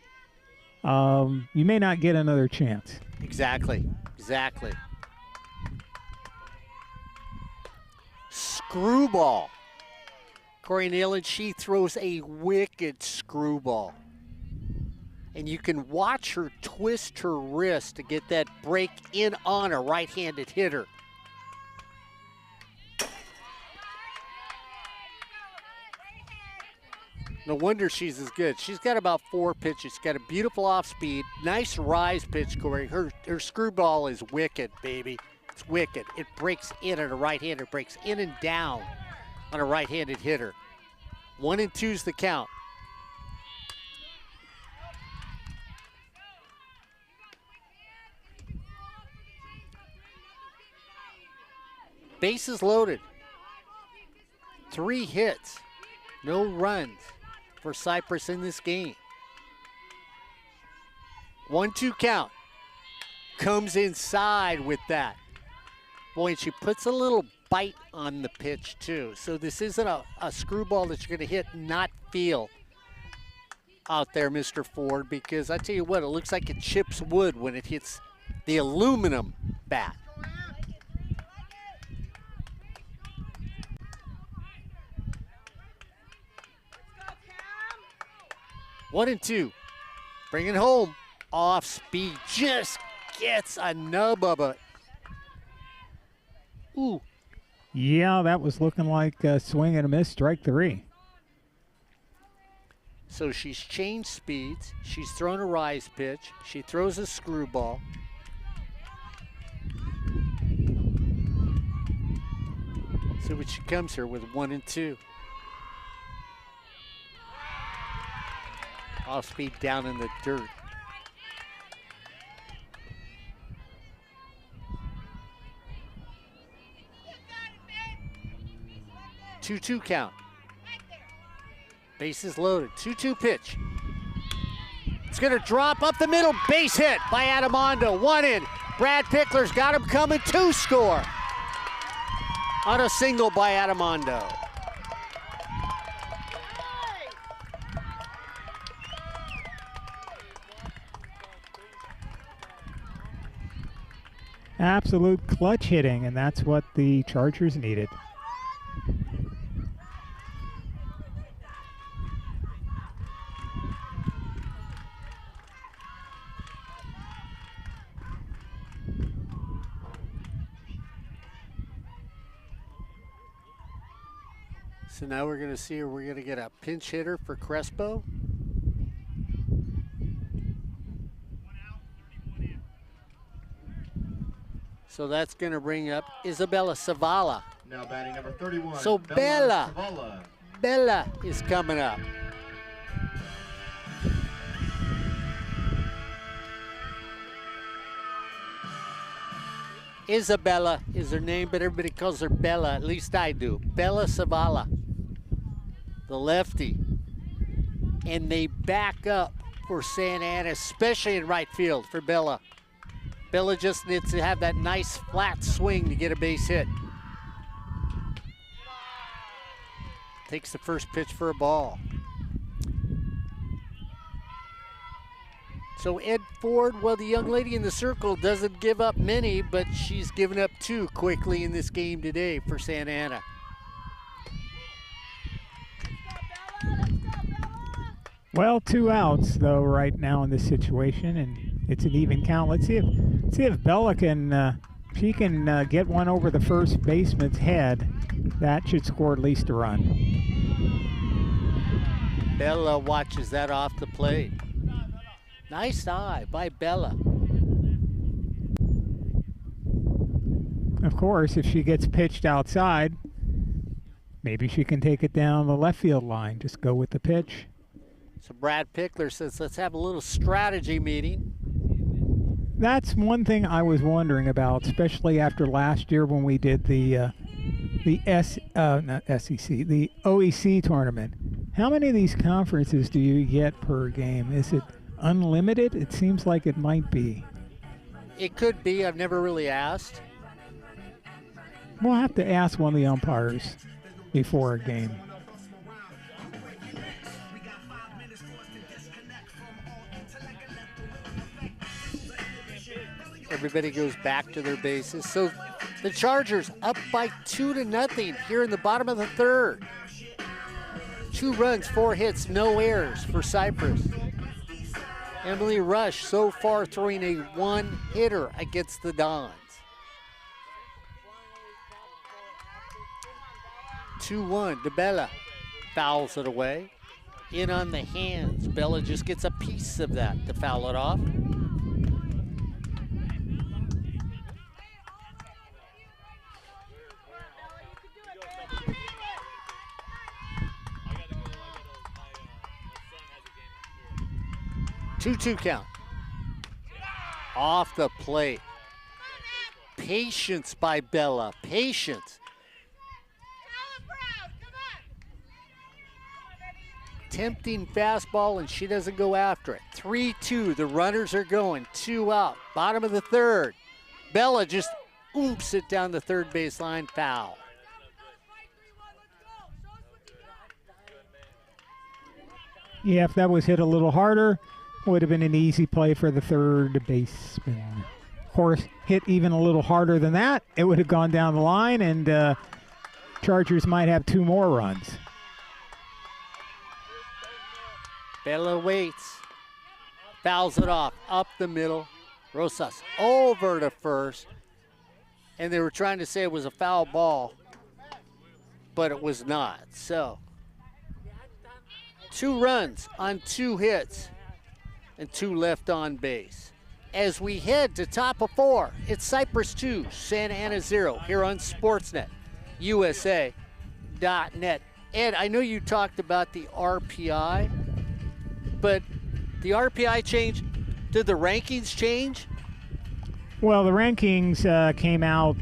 you may not get another chance. Exactly. Screwball. Corey Nalen, she throws a wicked screwball. And you can watch her twist her wrist to get that break in on a right-handed hitter. No wonder she's as good. She's got about 4 pitches. She's got a beautiful off speed, nice rise pitch, Corey. Her screwball is wicked, baby. It's wicked. It breaks in at a right-hander, breaks in and down on a right-handed hitter. 1-2's the count. Bases loaded. 3 hits, no runs for Cypress in this game. 1-2 count. Comes inside with that. Boy, and she puts a little bite on the pitch too. So this isn't a screwball that you're gonna hit and not feel out there, Mr. Ford, because I tell you what, it looks like it chips wood when it hits the aluminum bat. One and two. Bring it home. Off speed. Just gets a nub of it. Ooh. Yeah, that was looking like a swing and a miss, strike 3. So she's changed speeds. She's thrown a rise pitch. She throws a screwball. See what she comes here with 1 and 2. Off speed down in the dirt. Two count. Bases loaded. 2-2 pitch. It's going to drop up the middle. Base hit by Adamando. 1 in. Brad Pickler's got him coming. 2 score on a single by Adamando. Absolute clutch hitting, and that's what the Chargers needed. So now we're going to see, we're going to get a pinch hitter for Crespo. So that's going to bring up Isabella Savala. Now batting number 31. So Bella Savala. is coming up. Isabella is her name, but everybody calls her Bella. At least I do. Bella Savala, the lefty. And they back up for Santa Ana, especially in right field for Bella. Bella just needs to have that nice flat swing to get a base hit. Takes the first pitch for a ball. So Ed Ford, well, the young lady in the circle doesn't give up many, but she's given up 2 quickly in this game today for Santa Ana. Well, 2 outs though right now in this situation, and it's an even count. Let's see if Bella can she can get one over the first baseman's head. That should score at least a run. Bella watches that off the plate. Nice eye by Bella. Of course, if she gets pitched outside, maybe she can take it down the left field line. Just go with the pitch. So Brad Pickler says, let's have a little strategy meeting. That's one thing I was wondering about, especially after last year when we did the OEC tournament. How many of these conferences do you get per game? Is it unlimited? It seems like it might be. It could be. I've never really asked. We'll have to ask one of the umpires before a game. Everybody goes back to their bases. So the Chargers up by 2-0 here in the bottom of the 3rd. 2 runs, 4 hits, no errors for Cypress. Emily Rush so far throwing a 1-hitter against the Dons. 2-1, DeBella fouls it away. in on the hands. Bella just gets a piece of that to foul it off. Two count. Off the plate. Patience by Bella. Patience. Tempting fastball, and she doesn't go after it. 3-2. The runners are going. 2 out. Bottom of the third. Bella just oops it down the third baseline. Foul. Yeah, if that was hit a little harder, would have been an easy play for the third baseman. Of course, hit even a little harder than that, it would have gone down the line, and Chargers might have 2 more runs. Bella waits. Fouls it off. Up the middle. Rosas over to first. And they were trying to say it was a foul ball, but it was not. So, 2 runs on 2 hits and 2 left on base. As we head to top of 4, it's Cypress 2, Santa Ana 0 here on Sportsnet, USA.net. Ed, I know you talked about the RPI, but the RPI change, did the rankings change? Well, the rankings came out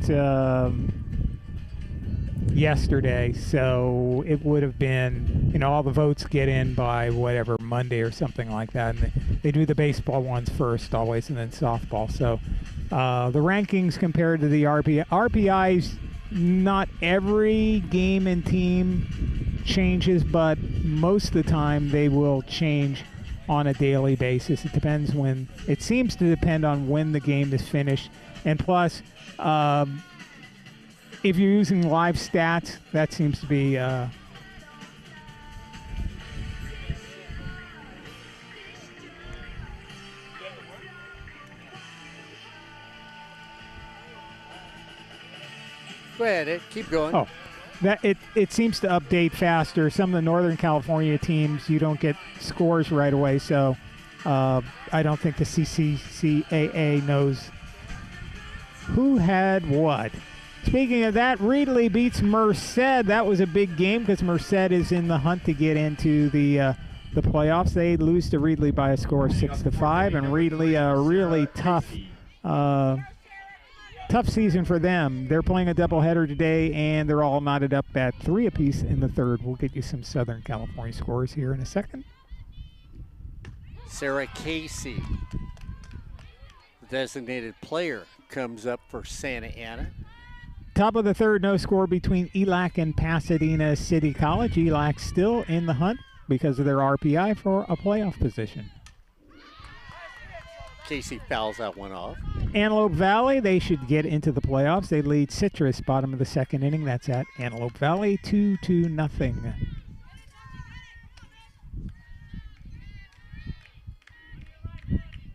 yesterday, so it would have been, you know, all the votes get in by whatever, Monday or something like that, and they do the baseball ones first always, and then softball. So the rankings compared to the RPIs, not every game and team changes, but most of the time they will change on a daily basis. It depends when, it seems to depend on when the game is finished, and plus if you're using live stats, that seems to be Go ahead, Ed. Keep going. Oh, that it seems to update faster. Some of the Northern California teams, you don't get scores right away, so I don't think the CCCAA knows who had what. Speaking of that, Reedley beats Merced. That was a big game because Merced is in the hunt to get into the playoffs. They lose to Reedley by a score of 6-5, and Reedley a really tough season for them. They're playing a doubleheader today, and they're all knotted up at 3 apiece in the third. We'll get you some Southern California scores here in a second. Sarah Casey, the designated player, comes up for Santa Ana. Top of the third, no score between ELAC and Pasadena City College. ELAC still in the hunt because of their RPI for a playoff position. Casey fouls that one off. Antelope Valley, they should get into the playoffs. They lead Citrus bottom of the second inning. That's at Antelope Valley, 2-0.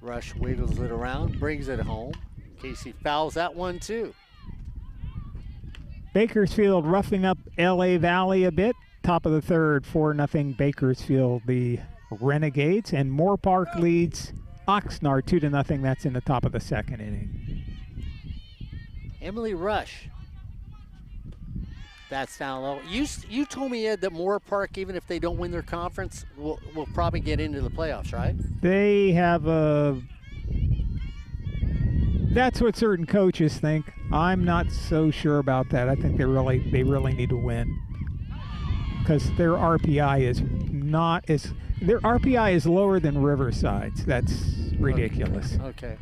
Rush wiggles it around, brings it home. Casey fouls that one too. Bakersfield roughing up LA Valley a bit. Top of the third, 4-0 Bakersfield, the Renegades. And Moore Park leads Oxnard 2-0. That's in the top of the second inning. Emily Rush. That's down low. You told me, Ed, that Moore Park, even if they don't win their conference, will probably get into the playoffs, right? They have a... That's what certain coaches think. I'm not so sure about that. I think they really need to win because their RPI is not as... Their RPI is lower than Riverside's. That's ridiculous. Okay.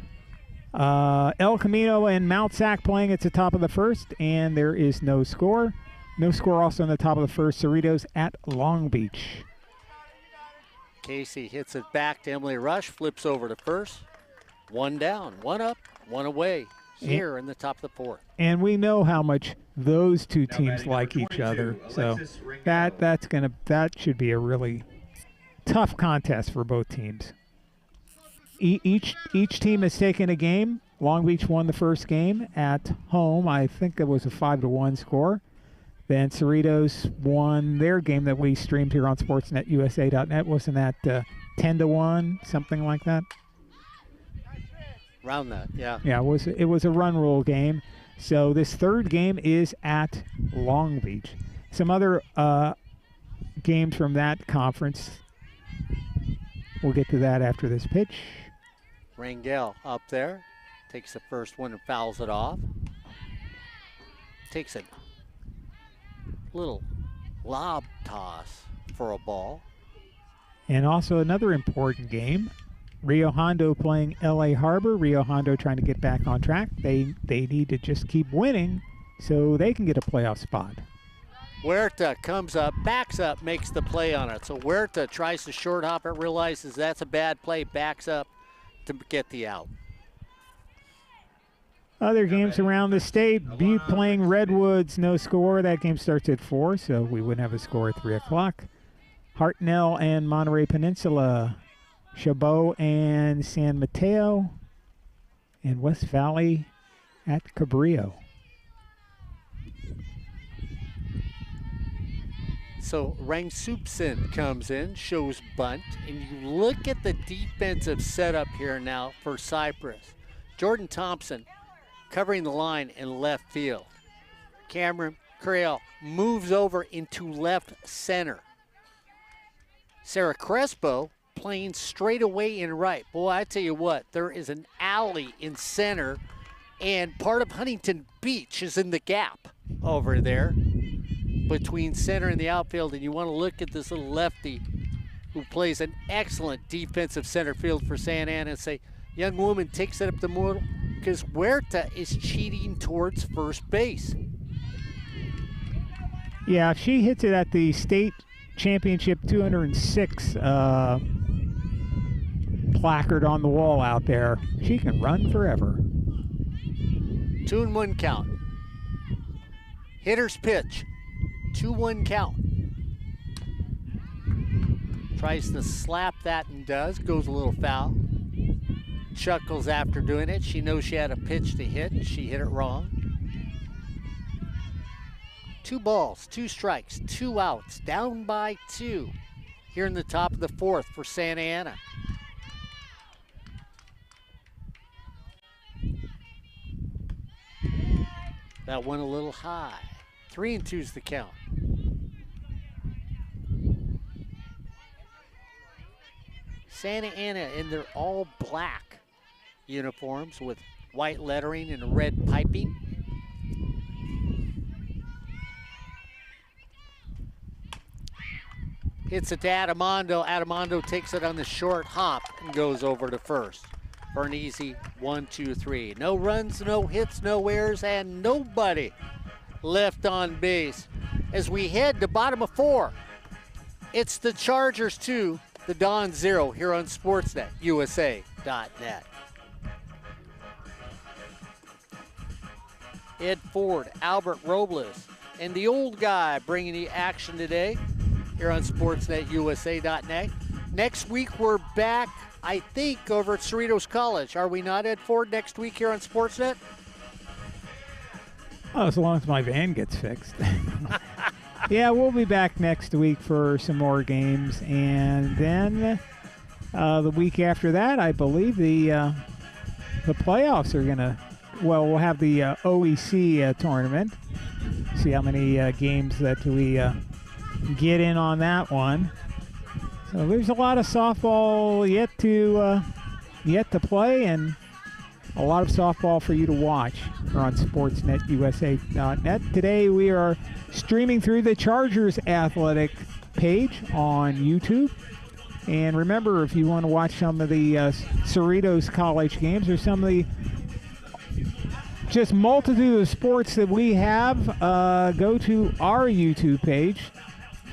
El Camino and Mount Sac playing at the top of the first, and there is no score. No score also on the top of the first. Cerritos at Long Beach. Casey hits it back to Emily Rush, flips over to first. 1 down, 1 up, 1 away here in the top of the fourth. And we know how much those two teams like each other. So that should be a really tough contest for both teams. Each team has taken a game. Long Beach won the first game at home. I think it was a 5-1 score. Then Cerritos won their game that we streamed here on sportsnetusa.net. Wasn't that 10-1, something like that? Around that, yeah. Yeah, it was a run rule game. So this third game is at Long Beach. Some other games from that conference. We'll get to that after this pitch. Rangel up there. Takes the first one and fouls it off. Takes a little lob toss for a ball. And also another important game. Rio Hondo playing LA Harbor. Rio Hondo trying to get back on track. They need to just keep winning so they can get a playoff spot. Huerta comes up, backs up, makes the play on it. So Huerta tries to short hop it, realizes that's a bad play, backs up to get the out. Other games around the state, Butte playing Redwoods, no score. That game starts at 4, so we wouldn't have a score at 3 o'clock. Hartnell and Monterey Peninsula. Chabot and San Mateo. And West Valley at Cabrillo. So Rangsupsen comes in, shows bunt, and you look at the defensive setup here now for Cypress. Jordan Thompson covering the line in left field. Cameron Creel moves over into left center. Sarah Crespo playing straight away in right. Boy, I tell you what, there is an alley in center, and part of Huntington Beach is in the gap over there between center and the outfield, and you want to look at this little lefty who plays an excellent defensive center field for Santa Ana and say, young woman takes it up the middle because Huerta is cheating towards first base. Yeah, if she hits it at the state championship 206 placard on the wall out there, she can run forever. 2-1 count. Hitter's pitch. 2-1 count. Tries to slap that and does. Goes a little foul. Chuckles after doing it. She knows she had a pitch to hit. She hit it wrong. 2 balls, 2 strikes, 2 outs. Down by 2 here in the top of the 4th for Santa Ana. That one a little high. 3-2's the count. Santa Ana in their all black uniforms with white lettering and red piping. Hits it to Adamondo. Adamondo takes it on the short hop and goes over to first for an easy 1-2-3. No runs, no hits, no errors, and nobody left on base. As we head to bottom of 4, it's the Chargers 2, the Dons 0 here on SportsNetUSA.net. Ed Ford, Albert Robles, and the old guy bringing the action today here on SportsNetUSA.net. Next week we're back, I think, over at Cerritos College. Are we not, Ed Ford, next week here on Sportsnet? Oh, as long as my van gets fixed. Yeah, we'll be back next week for some more games. And then the week after that, I believe the playoffs are going to, well, we'll have the OEC tournament. See how many games that we get in on that one. So there's a lot of softball yet to play, and a lot of softball for you to watch. We're on sportsnetusa.net. Today we are streaming through the Chargers athletic page on YouTube. And remember, if you want to watch some of the Cerritos College games or some of the just multitude of sports that we have, go to our YouTube page.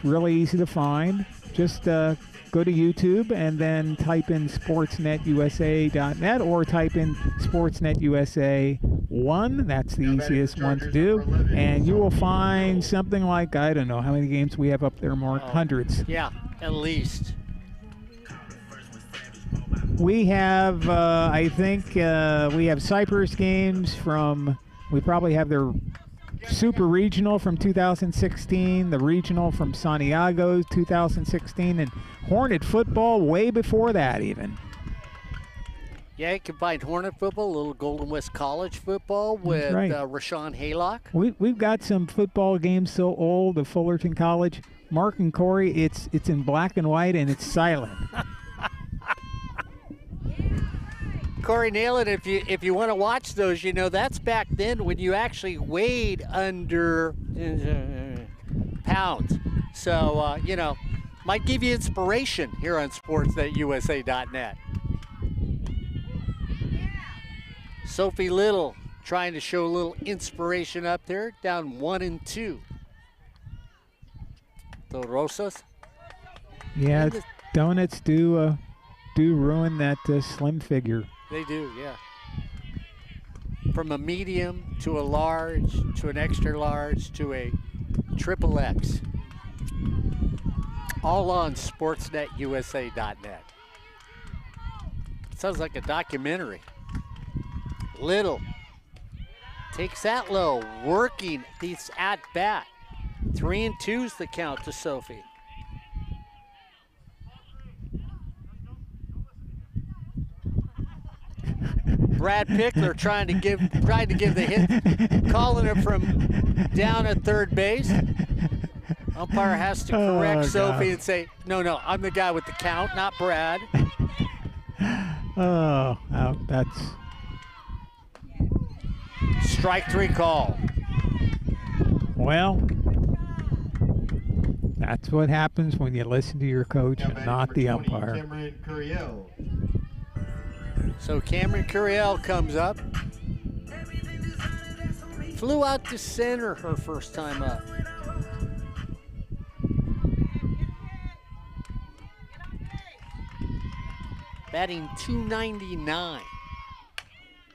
Really easy to find. Just go to YouTube and then type in sportsnetusa.net or type in sportsnetusa1. That's the easiest one to do. And you will find something like, I don't know, how many games we have up there, Mark? Hundreds. Yeah, at least. We have, I think, we have Cypress games from, we probably have their Super Regional from 2016, the Regional from Santiago 2016, and Hornet football way before that even. Yeah, you can find Hornet football, a little Golden West College football with right. Rashawn Haylock. We've got some football games so old of Fullerton College. Mark and Corey, it's in black and white and it's silent. Corey, nail it. If you want to watch those, you know that's back then when you actually weighed under pounds. So you know, might give you inspiration here on sports.usa.net. Sophie Little trying to show a little inspiration up there, down 1-2. The Rosas. Yeah, donuts do ruin that slim figure. They do, yeah. From a medium to a large to an extra large to a triple X. All on sportsnetusa.net. Sounds like a documentary. Little takes that low, working these at bat. 3-2's the count to Sophie. Brad Pickler trying to give the hit, calling it from down at third base. Umpire has to correct Sophie and say, no, I'm the guy with the count, not Brad. That's strike 3 call. Well, that's what happens when you listen to your coach and not the umpire. Cameron Curiel. So Cameron Curiel comes up. Flew out to center her first time up. Batting .299.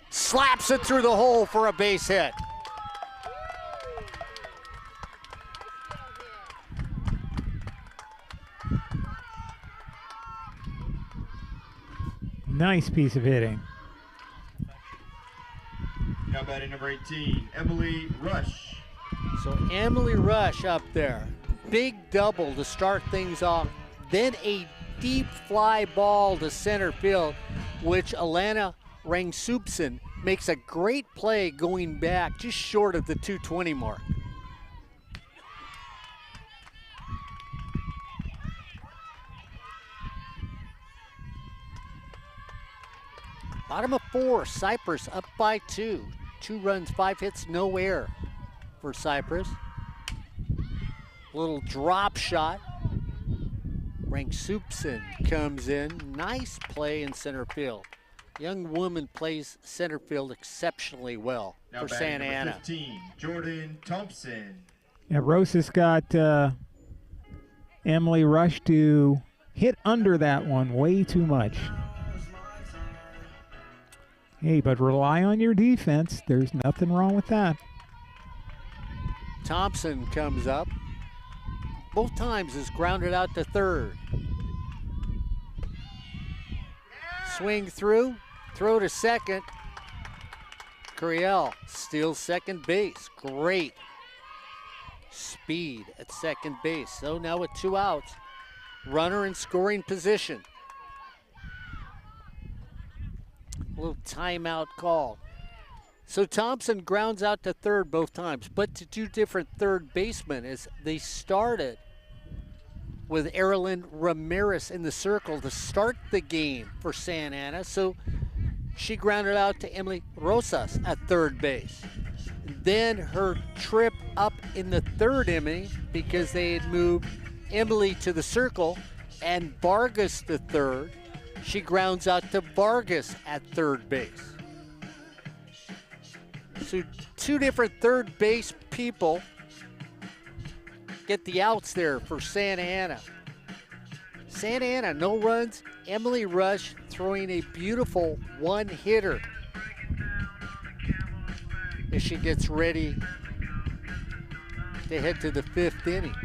Slaps it through the hole for a base hit. Nice piece of hitting. Now batting number 18, Emily Rush. So Emily Rush up there. Big double to start things off. Then a deep fly ball to center field, which Alana Rangsupson makes a great play going back just short of the 220 mark. Bottom of 4, Cypress up by 2. 2 runs, 5 hits, no error for Cypress. Little drop shot. Rangsupson comes in. Nice play in center field. Young woman plays center field exceptionally well now for Santa Ana. 15, Jordan Thompson. Yeah, Rosas got Emily Rush to hit under that one way too much. Hey, but rely on your defense. There's nothing wrong with that. Thompson comes up. Both times is grounded out to third. Swing through, throw to second. Curiel steals second base. Great speed at second base. So now with 2 outs, runner in scoring position. A little timeout call. So Thompson grounds out to third both times, but to 2 different third basemen as they started with Erilyn Ramirez in the circle to start the game for Santa Ana. So she grounded out to Emily Rosas at third base. Then her trip up in the third inning because they had moved Emily to the circle and Vargas to third. She grounds out to Vargas at third base. So 2 different third base people get the outs there for Santa Ana. Santa Ana, no runs. Emily Rush throwing a beautiful one-hitter as she gets ready to head to the 5th inning.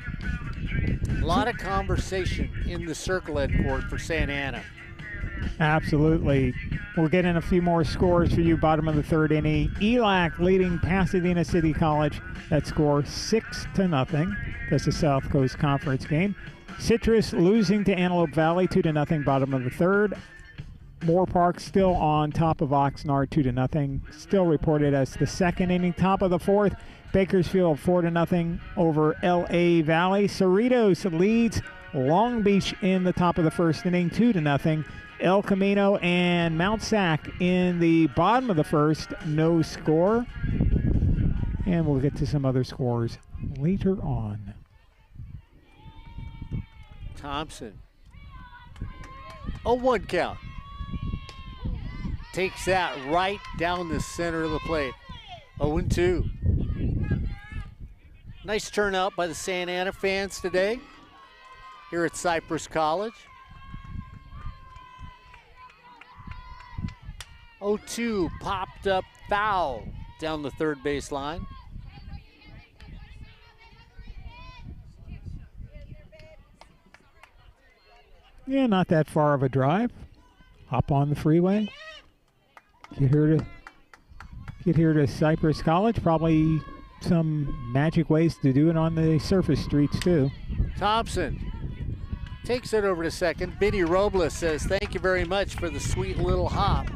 A lot of conversation in the circle head court for Santa Ana. Absolutely. We'll get in a few more scores for you, bottom of the third inning. ELAC leading Pasadena City College. That score 6-0. That's the South Coast Conference game. Citrus losing to Antelope Valley 2-0, bottom of the third. Moore Park still on top of Oxnard 2-0. Still reported as the second inning. Top of the fourth, Bakersfield 4-0 over LA Valley. Cerritos leads Long Beach in the top of the first inning 2-0. El Camino and Mount Sac in the bottom of the first, no score. And we'll get to some other scores later on. Thompson. 0-1 count. Takes that right down the center of the plate. 0-2. Nice turnout by the Santa Ana fans today here at Cypress College. 0-2, popped up foul down the third base line. Yeah, not that far of a drive. Hop on the freeway. Get here to Cypress College. Probably some magic ways to do it on the surface streets too. Thompson takes it over to second. Benny Robles says thank you very much for the sweet little hop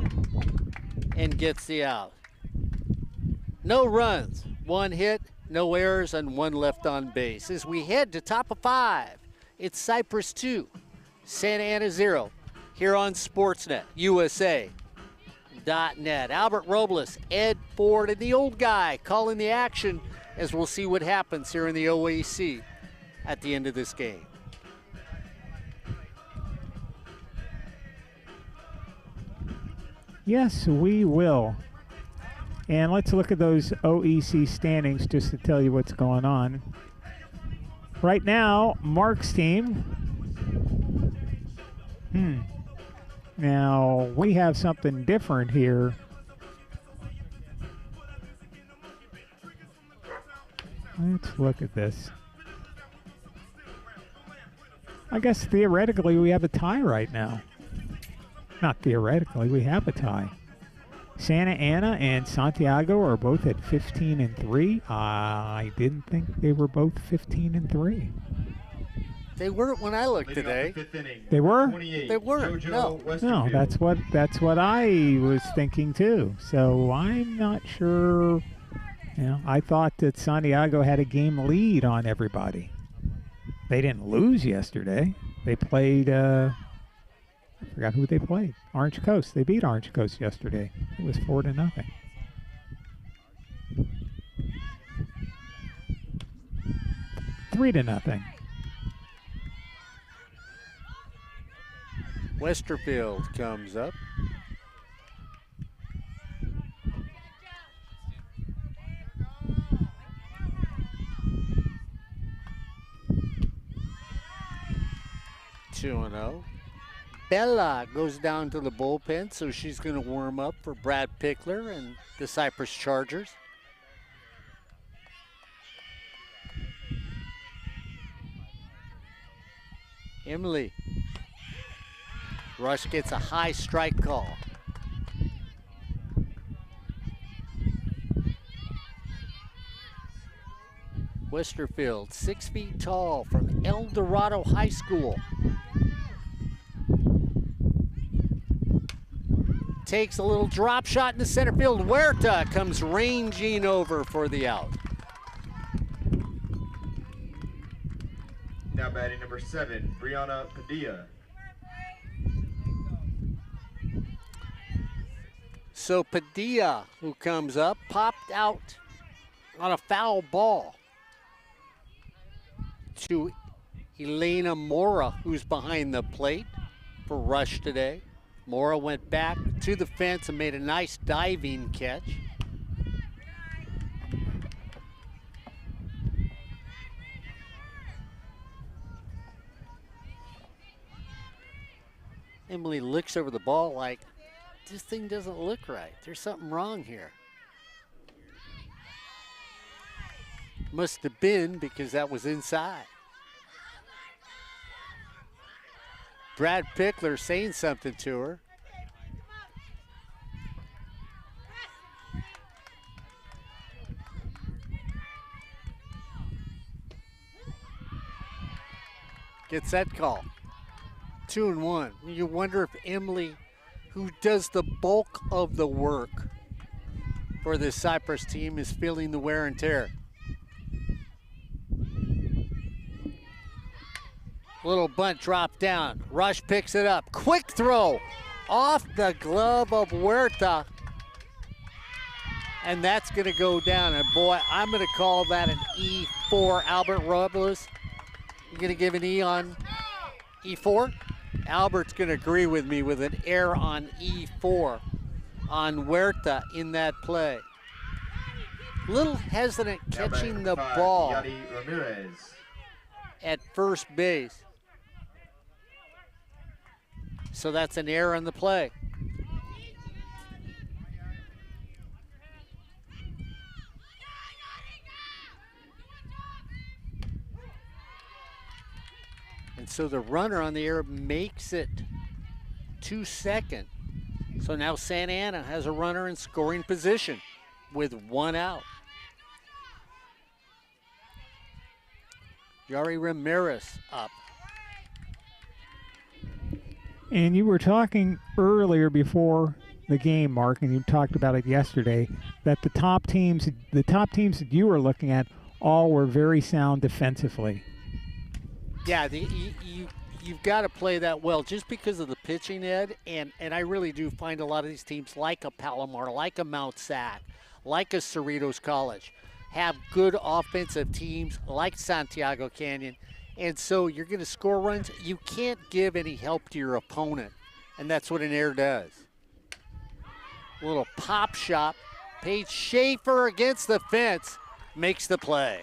and gets the out. No runs, 1 hit, no errors, and 1 left on base. As we head to top of 5, it's Cypress 2, Santa Ana 0, here on Sportsnet USA.net. Albert Robles, Ed Ford, and the old guy calling the action as we'll see what happens here in the OAC at the end of this game. Yes, we will. And let's look at those OEC standings just to tell you what's going on. Right now, Mark's team. Now, we have something different here. Let's look at this. I guess theoretically we have a tie right now. Not theoretically, we have a tie. Santa Ana and Santiago are both at 15-3. I didn't think they were both 15-3. They weren't when I looked today. They were? They weren't. No. No, that's what I was thinking too. So I'm not sure. You know, I thought that Santiago had a game lead on everybody. They didn't lose yesterday. They played. I forgot who they played. Orange Coast. They beat Orange Coast yesterday. It was 4-0. $3-0. Westerfield comes up. Two and 0. Bella goes down to the bullpen, so she's going to warm up for Brad Pickler and the Cypress Chargers. Emily. Rush gets a high strike call. Westerfield, 6 feet tall from El Dorado High School. Takes a little drop shot in the center field. Huerta comes ranging over for the out. Now batting number 7, Brianna Padilla. So Padilla, who comes up, popped out on a foul ball to Elena Mora, who's behind the plate for Rush today. Mora went back to the fence and made a nice diving catch. Emily looks over the ball like, this thing doesn't look right. There's something wrong here. Must have been because that was inside. Brad Pickler saying something to her. gets that call. 2-1. You wonder if Emily, who does the bulk of the work for this Cypress team, is feeling the wear and tear. Little bunt drop down. Rush picks it up. Quick throw off the glove of Huerta. And that's going to go down. And boy, I'm going to call that an E4. Albert Robles, you going to give an E on E4? Albert's going to agree with me with an error on E4 on Huerta in that play. Little hesitant catching the ball at first base. So that's an error in the play. And so the runner on the error makes it to second. So now Santa Ana has a runner in scoring position with 1 out. Yari Ramirez up. And you were talking earlier before the game, Mark, and you talked about it yesterday, that the top teams that you were looking at all were very sound defensively. Yeah, you've got to play that well just because of the pitching, Ed, and I really do find a lot of these teams like a Palomar, like a Mount Sac, like a Cerritos College, have good offensive teams like Santiago Canyon. And so you're going to score runs. You can't give any help to your opponent, and that's what an error does. A little pop shot. Paige Schaefer against the fence makes the play.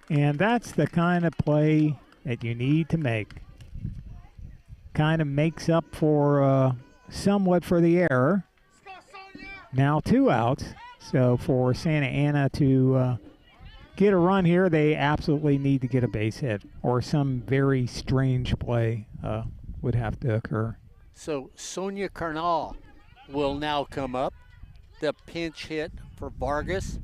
And that's the kind of play that you need to make. Kind of makes up for somewhat for the error. Now 2 outs. So for Santa Ana to get a run here, they absolutely need to get a base hit, or some very strange play would have to occur. So Sonia Carnal will now come up. The pinch hit for Vargas.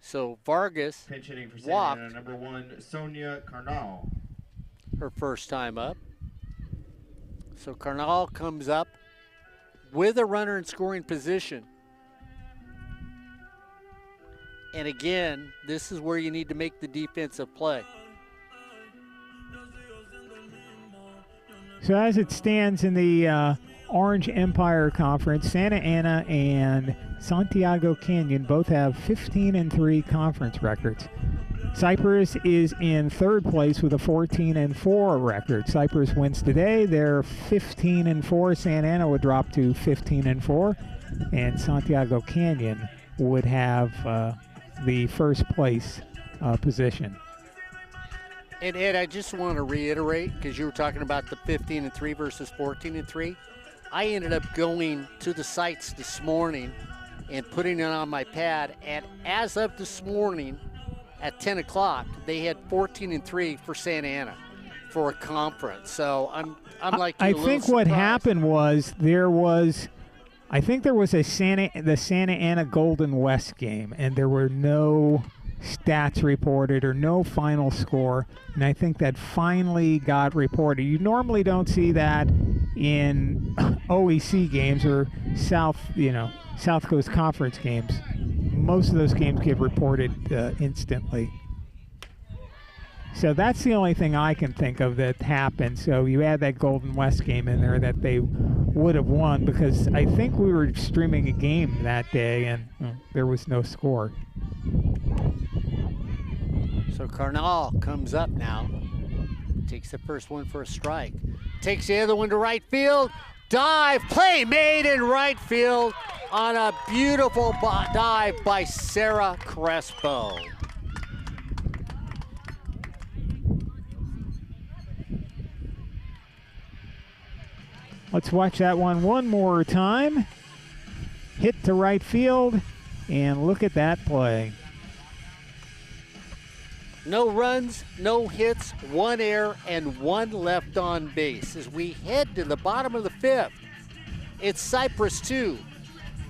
So Vargas Pinch hitting for walked Santa Ana, number 1, Sonia Carnal. her first time up. So Carnal comes up with a runner in scoring position. And again, this is where you need to make the defensive play. So as it stands in the Orange Empire Conference, Santa Ana and Santiago Canyon both have 15-3 conference records. Cypress is in third place with a 14-4 record. Cypress wins today. They're 15-4. Santa Ana would drop to 15-4. And Santiago Canyon would have the first place position. And Ed, I just want to reiterate, because you were talking about the 15-3 versus 14-3. I ended up going to the sites this morning and putting it on my pad. And as of this morning at 10 o'clock, they had 14-3 for Santa Ana for a conference. So I'm like you, I think what happened was I think there was the Santa Ana Golden West game, and there were no stats reported or no final score, and I think that finally got reported. You normally don't see that in OEC games or South Coast Conference games. Most of those games get reported instantly. So that's the only thing I can think of that happened. So you add that Golden West game in there that they would have won, because I think we were streaming a game that day and there was no score. So Carnal comes up now. Takes the first one for a strike. Takes the other one to right field. Dive, play made in right field on a beautiful dive by Sarah Crespo. Let's watch that one more time. Hit to right field, and look at that play. No runs, no hits, 1 error, and 1 left on base. As we head to the bottom of the 5th, it's Cypress 2,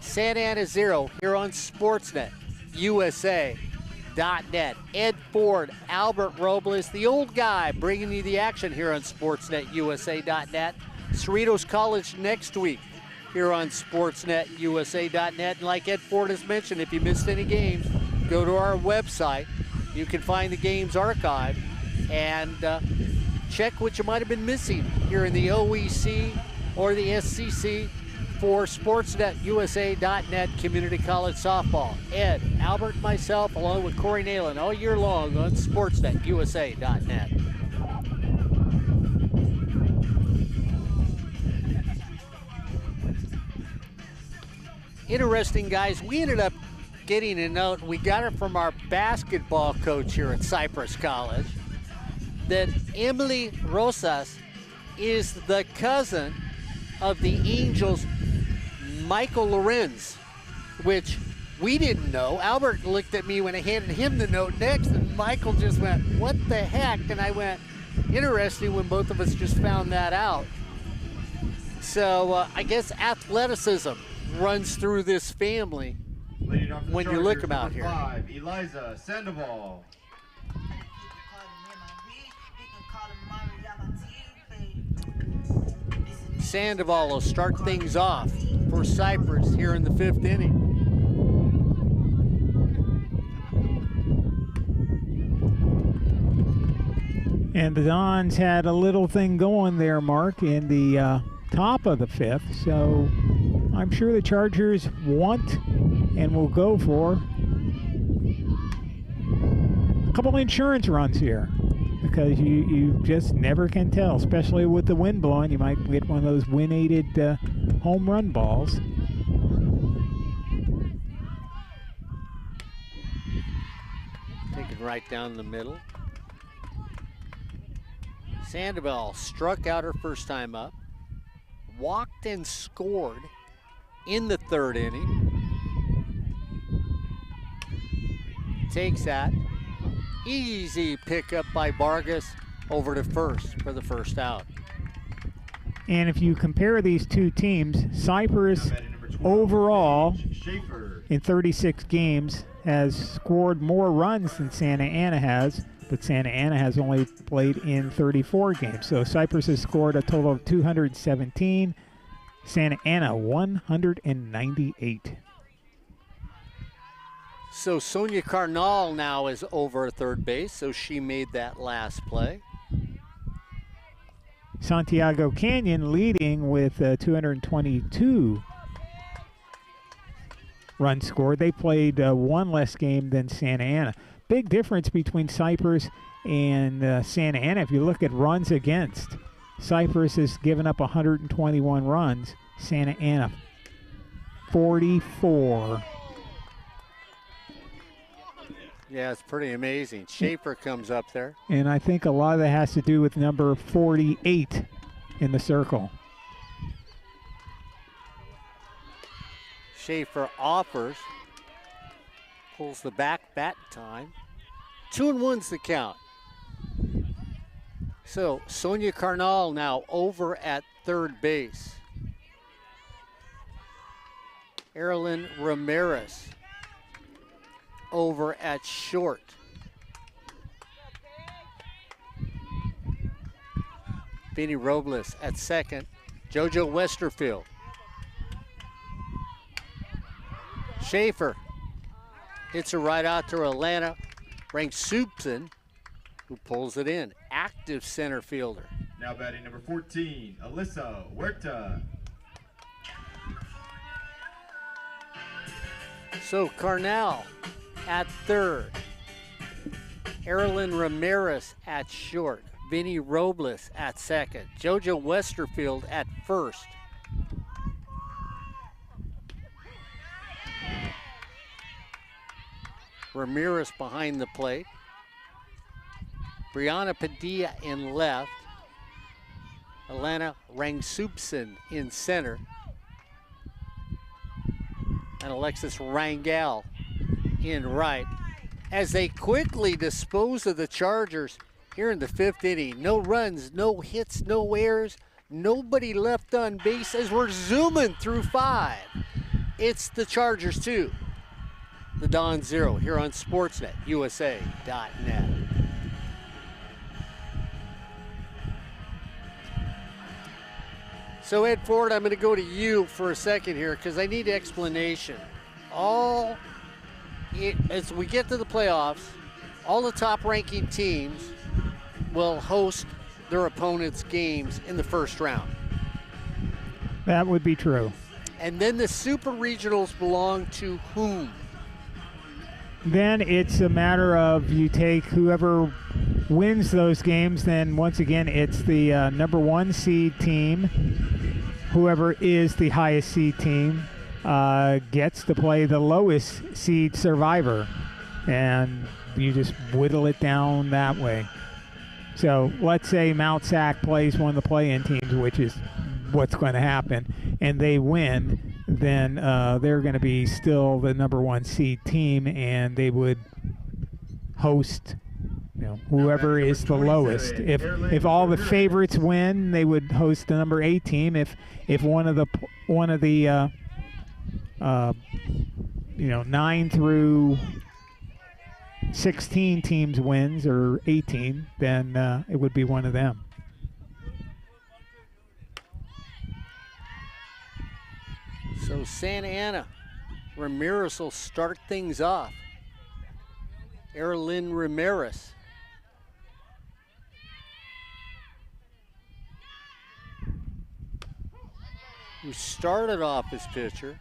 Santa Ana 0 here on Sportsnet USA. .net. Ed Ford, Albert Robles, the old guy, bringing you the action here on Sportsnet USA.net. Cerritos College next week here on Sportsnet USA.net. And like Ed Ford has mentioned, if you missed any games, go to our website. You can find the games archived and check what you might have been missing here in the OEC or the SCC for SportsNetUSA.net Community College Softball. Ed, Albert, and myself, along with Corey Nalen, all year long on SportsNetUSA.net. Interesting, guys. We ended up getting a note. We got it from our basketball coach here at Cypress College that Emily Rosas is the cousin of the Angels' Michael Lorenz, which we didn't know. Albert looked at me when I handed him the note next, and Michael just went, "What the heck?" And I went, interesting when both of us just found that out. So I guess athleticism runs through this family when you look about here. 5, Eliza Sandoval. Sandoval will start things off for Cypress here in the 5th inning. And the Dons had a little thing going there, Mark, in the top of the 5th. So I'm sure the Chargers want and will go for a couple insurance runs here, because you just never can tell, especially with the wind blowing. You might get one of those wind-aided home run balls. Taken right down the middle. Sandoval struck out her first time up, walked and scored in the 3rd inning. Takes that. Easy pickup by Vargas over to first for the first out. And if you compare these two teams, Cypress overall in 36 games has scored more runs than Santa Ana has, but Santa Ana has only played in 34 games. So Cypress has scored a total of 217, Santa Ana 198. So Sonia Carnal now is over at third base, so she made that last play. Santiago Canyon leading with 222 runs scored. They played one less game than Santa Ana. Big difference between Cypress and Santa Ana. If you look at runs against, Cypress has given up 121 runs. Santa Ana 44. Yeah, it's pretty amazing. Schaefer comes up there. And I think a lot of that has to do with number 48 in the circle. Schaefer offers, pulls the back bat time. 2-1's the count. So Sonia Carnal now over at third base. Erilyn Ramirez over at short. Vinny Robles at second. JoJo Westerfield. Schaefer hits a right out to Alana Rangsupson, who pulls it in. Active center fielder. Now batting number 14, Alyssa Huerta. So Carnal at third. Erilyn Ramirez at short. Vinny Robles at second. JoJo Westerfield at first. Ramirez behind the plate. Brianna Padilla in left. Alana Rangsupson in center. And Alexis Rangel in right. As they quickly dispose of the Chargers here in the 5th inning. No runs, no hits, no errors, nobody left on base as we're zooming through 5. It's the Chargers 2. The Dawn 0 here on Sportsnet, USA.net. So Ed Ford, I'm going to go to you for a second here because I need explanation. As we get to the playoffs, all the top-ranking teams will host their opponents' games in the first round. That would be true. And then the super regionals belong to whom? Then it's a matter of you take whoever wins those games. Then once again, it's the number 1 seed team. Whoever is the highest seed team gets to play the lowest seed survivor. And you just whittle it down that way. So let's say Mount Sac plays one of the play-in teams, which is what's going to happen, and they win, then they're going to be still the number 1 seed team, and they would host whoever is the lowest. If all the favorites win, they would host the number 8 team. If one of the 9 through 16 teams wins, or 18, then it would be one of them. So Santa Ana, Ramirez will start things off. Erlyn Ramirez. Who started off as pitcher.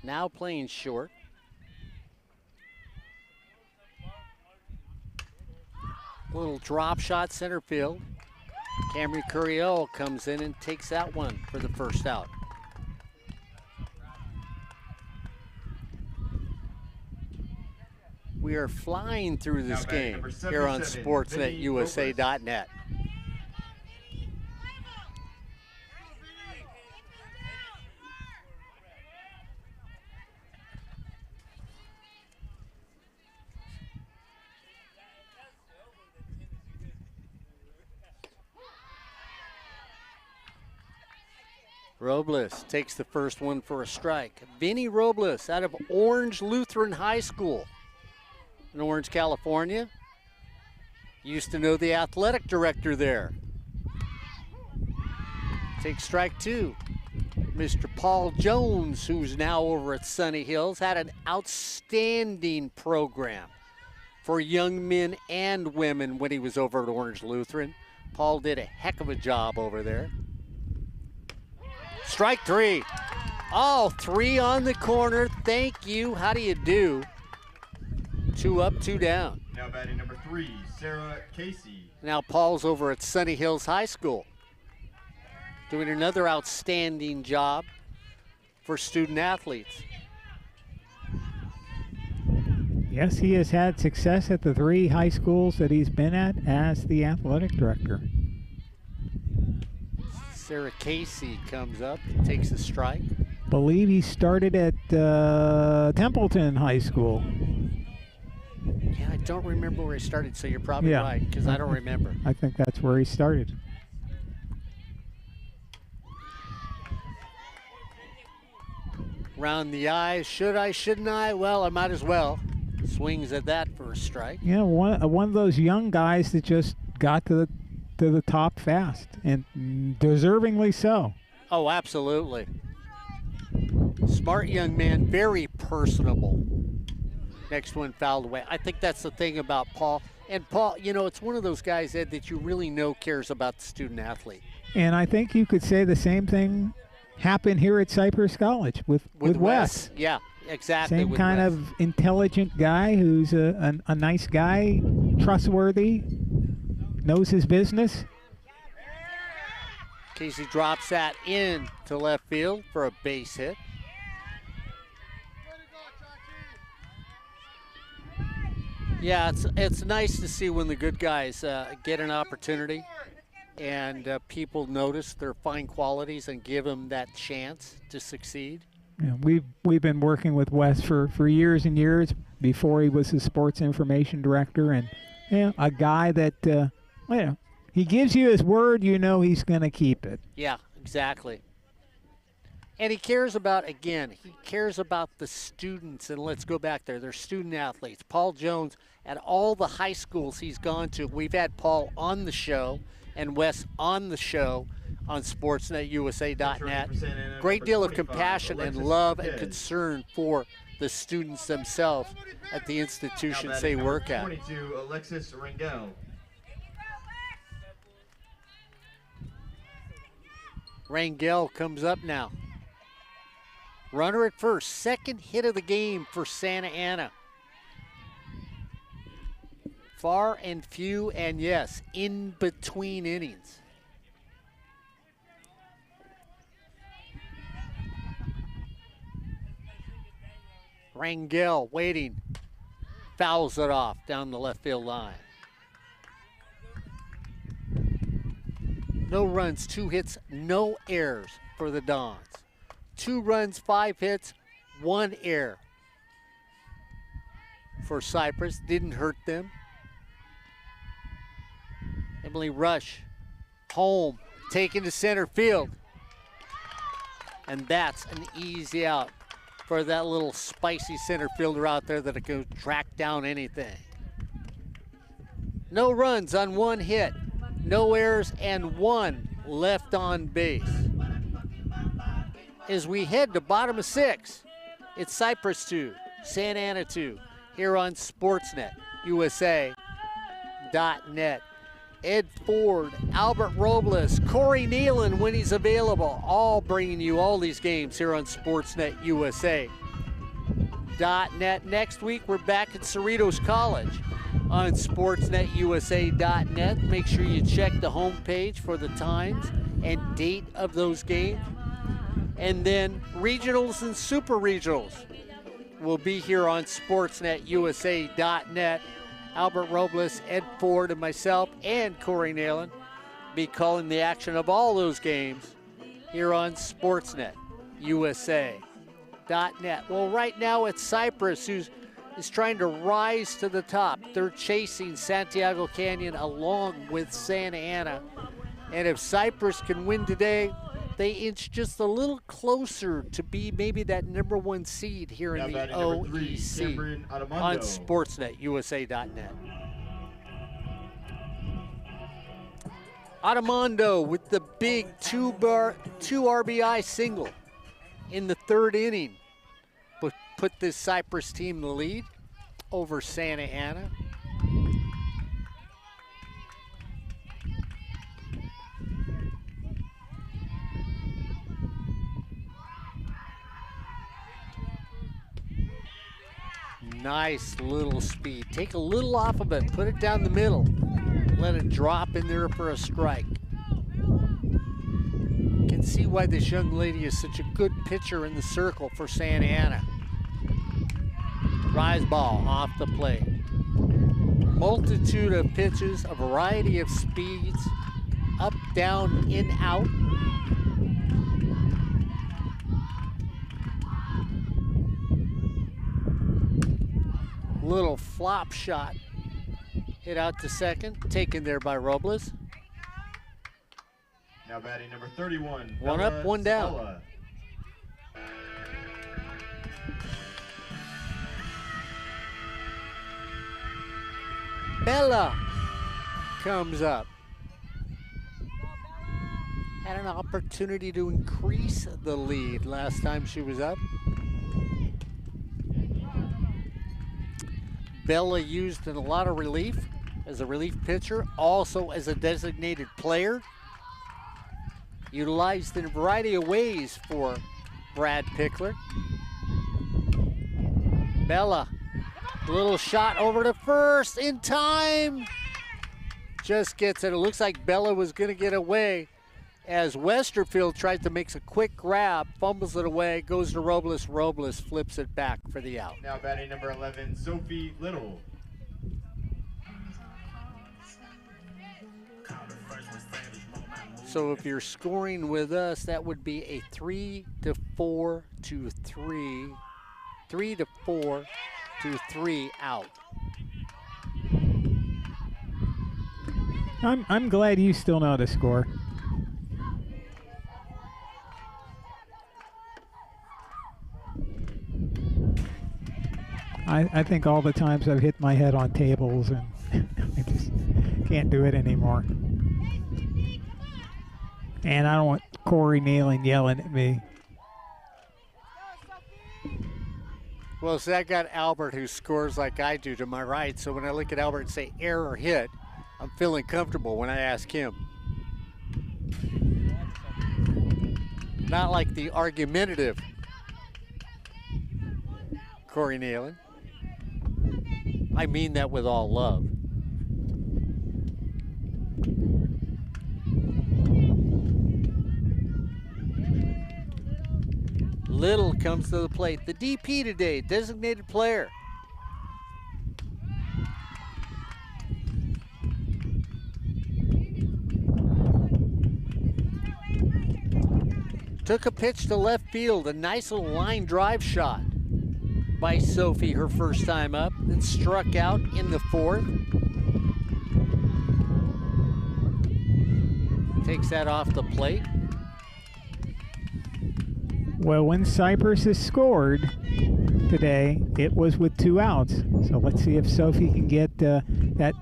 Now playing short. Little drop shot center field. Camry Curiel comes in and takes that one for the first out. We are flying through this game here on Sportsnet USA.net. Robles takes the first one for a strike. Vinny Robles out of Orange Lutheran High School in Orange, California. Used to know the athletic director there. Takes strike 2. Mr. Paul Jones, who's now over at Sunny Hills, had an outstanding program for young men and women when he was over at Orange Lutheran. Paul did a heck of a job over there. Strike 3. Oh, 3 on the corner. Thank you. How do you do? 2 up, 2 down. Now batting number 3, Sarah Casey. Now Paul's over at Sunny Hills High School, doing another outstanding job for student athletes. Yes, he has had success at the 3 high schools that he's been at as the athletic director. Sarah Casey comes up, takes a strike. Believe he started at Templeton High School. Yeah, I don't remember where he started, so you're probably right, because I don't remember. I think that's where he started. Round the eyes, should I, shouldn't I? Well, I might as well. Swings at that for a strike. Yeah, one of those young guys that just got to the top fast, and deservingly so. Oh, absolutely. Smart young man, very personable. Next one fouled away. I think that's the thing about Paul. And Paul, it's one of those guys, Ed, that you really know cares about the student athlete. And I think you could say the same thing happened here at Cypress College with Wes. Yeah, exactly. Same kind of intelligent guy who's a nice guy, trustworthy, knows his business. Casey drops that in to left field for a base hit. Yeah, it's nice to see when the good guys get an opportunity and people notice their fine qualities and give them that chance to succeed. Yeah, we've been working with Wes for years and years before he was the sports information director, and a guy that he gives you his word, you know he's going to keep it. Yeah, exactly. And he cares about, again, he cares about the students. And let's go back there. They're student athletes. Paul Jones, at all the high schools he's gone to, we've had Paul on the show and Wes on the show on sportsnetusa.net. Great deal of compassion and love and concern for the students themselves at the institutions they work at. 22, Alexis Rangel. Rangel comes up now. Runner at first, second hit of the game for Santa Ana. Far and few, and yes, in between innings. Rangel waiting, fouls it off down the left field line. No runs, 2 hits, no errors for the Dons. 2 runs, 5 hits, 1 error for Cypress. Didn't hurt them. Emily Rush, home, taken to center field. And that's an easy out for that little spicy center fielder out there that can track down anything. No runs on 1 hit, no errors, and 1 left on base. As we head to bottom of 6, it's Cypress 2, Santa Ana 2, here on Sportsnet, USA.net. Ed Ford, Albert Robles, Corey Nealon when he's available, all bringing you all these games here on Sportsnet USA.net. Next week, we're back at Cerritos College on SportsNetUSA.net. Make sure you check the homepage for the times and date of those games. And then regionals and super regionals will be here on SportsNetUSA.net. Albert Robles, Ed Ford, and myself, and Corey Nalen be calling the action of all those games here on Sportsnet USA.net. Well, right now it's Cypress who's trying to rise to the top. They're chasing Santiago Canyon along with Santa Ana. And if Cypress can win today, they inch just a little closer to be maybe that #1 seed here in the OEC on SportsNetUSA.net. Armando with the big 2 RBI single in the 3rd inning, but put this Cypress team in the lead over Santa Ana. Nice little speed. Take a little off of it, put it down the middle. Let it drop in there for a strike. You can see why this young lady is such a good pitcher in the circle for Santa Ana. Rise ball off the plate. Multitude of pitches, a variety of speeds, up, down, in, out. Little flop shot hit out to second, taken there by Robles. Now batting number 31. One up, one down. Bella. Bella comes up. Had an opportunity to increase the lead last time she was up. Bella used in a lot of relief as a relief pitcher, also as a designated player. Utilized in a variety of ways for Brad Pickler. Bella, little shot over to first in time. Just gets it. It looks like Bella was going to get away as Westerfield tries to make a quick grab, fumbles it away, goes to Robles. Robles flips it back for the out. Now batting number 11, Sophie Little. So if you're scoring with us, that would be a 3 to 4 to 3, 3 to 4 to 3 out. I'm glad you still know how to score. I think all the times I've hit my head on tables and I just can't do it anymore. And I don't want Corey Nealon yelling at me. Well, so I got Albert, who scores like I do, to my right. So when I look at Albert and say error hit, I'm feeling comfortable when I ask him. Not like the argumentative Corey Nealon. I mean that with all love. Little comes to the plate. The DP today, designated player. Took a pitch to left field, a nice little line drive shot by Sophie her first time up, then struck out in the fourth. Takes that off the plate. Well, when Cypress has scored today, it was with 2 outs. So let's see if Sophie can get that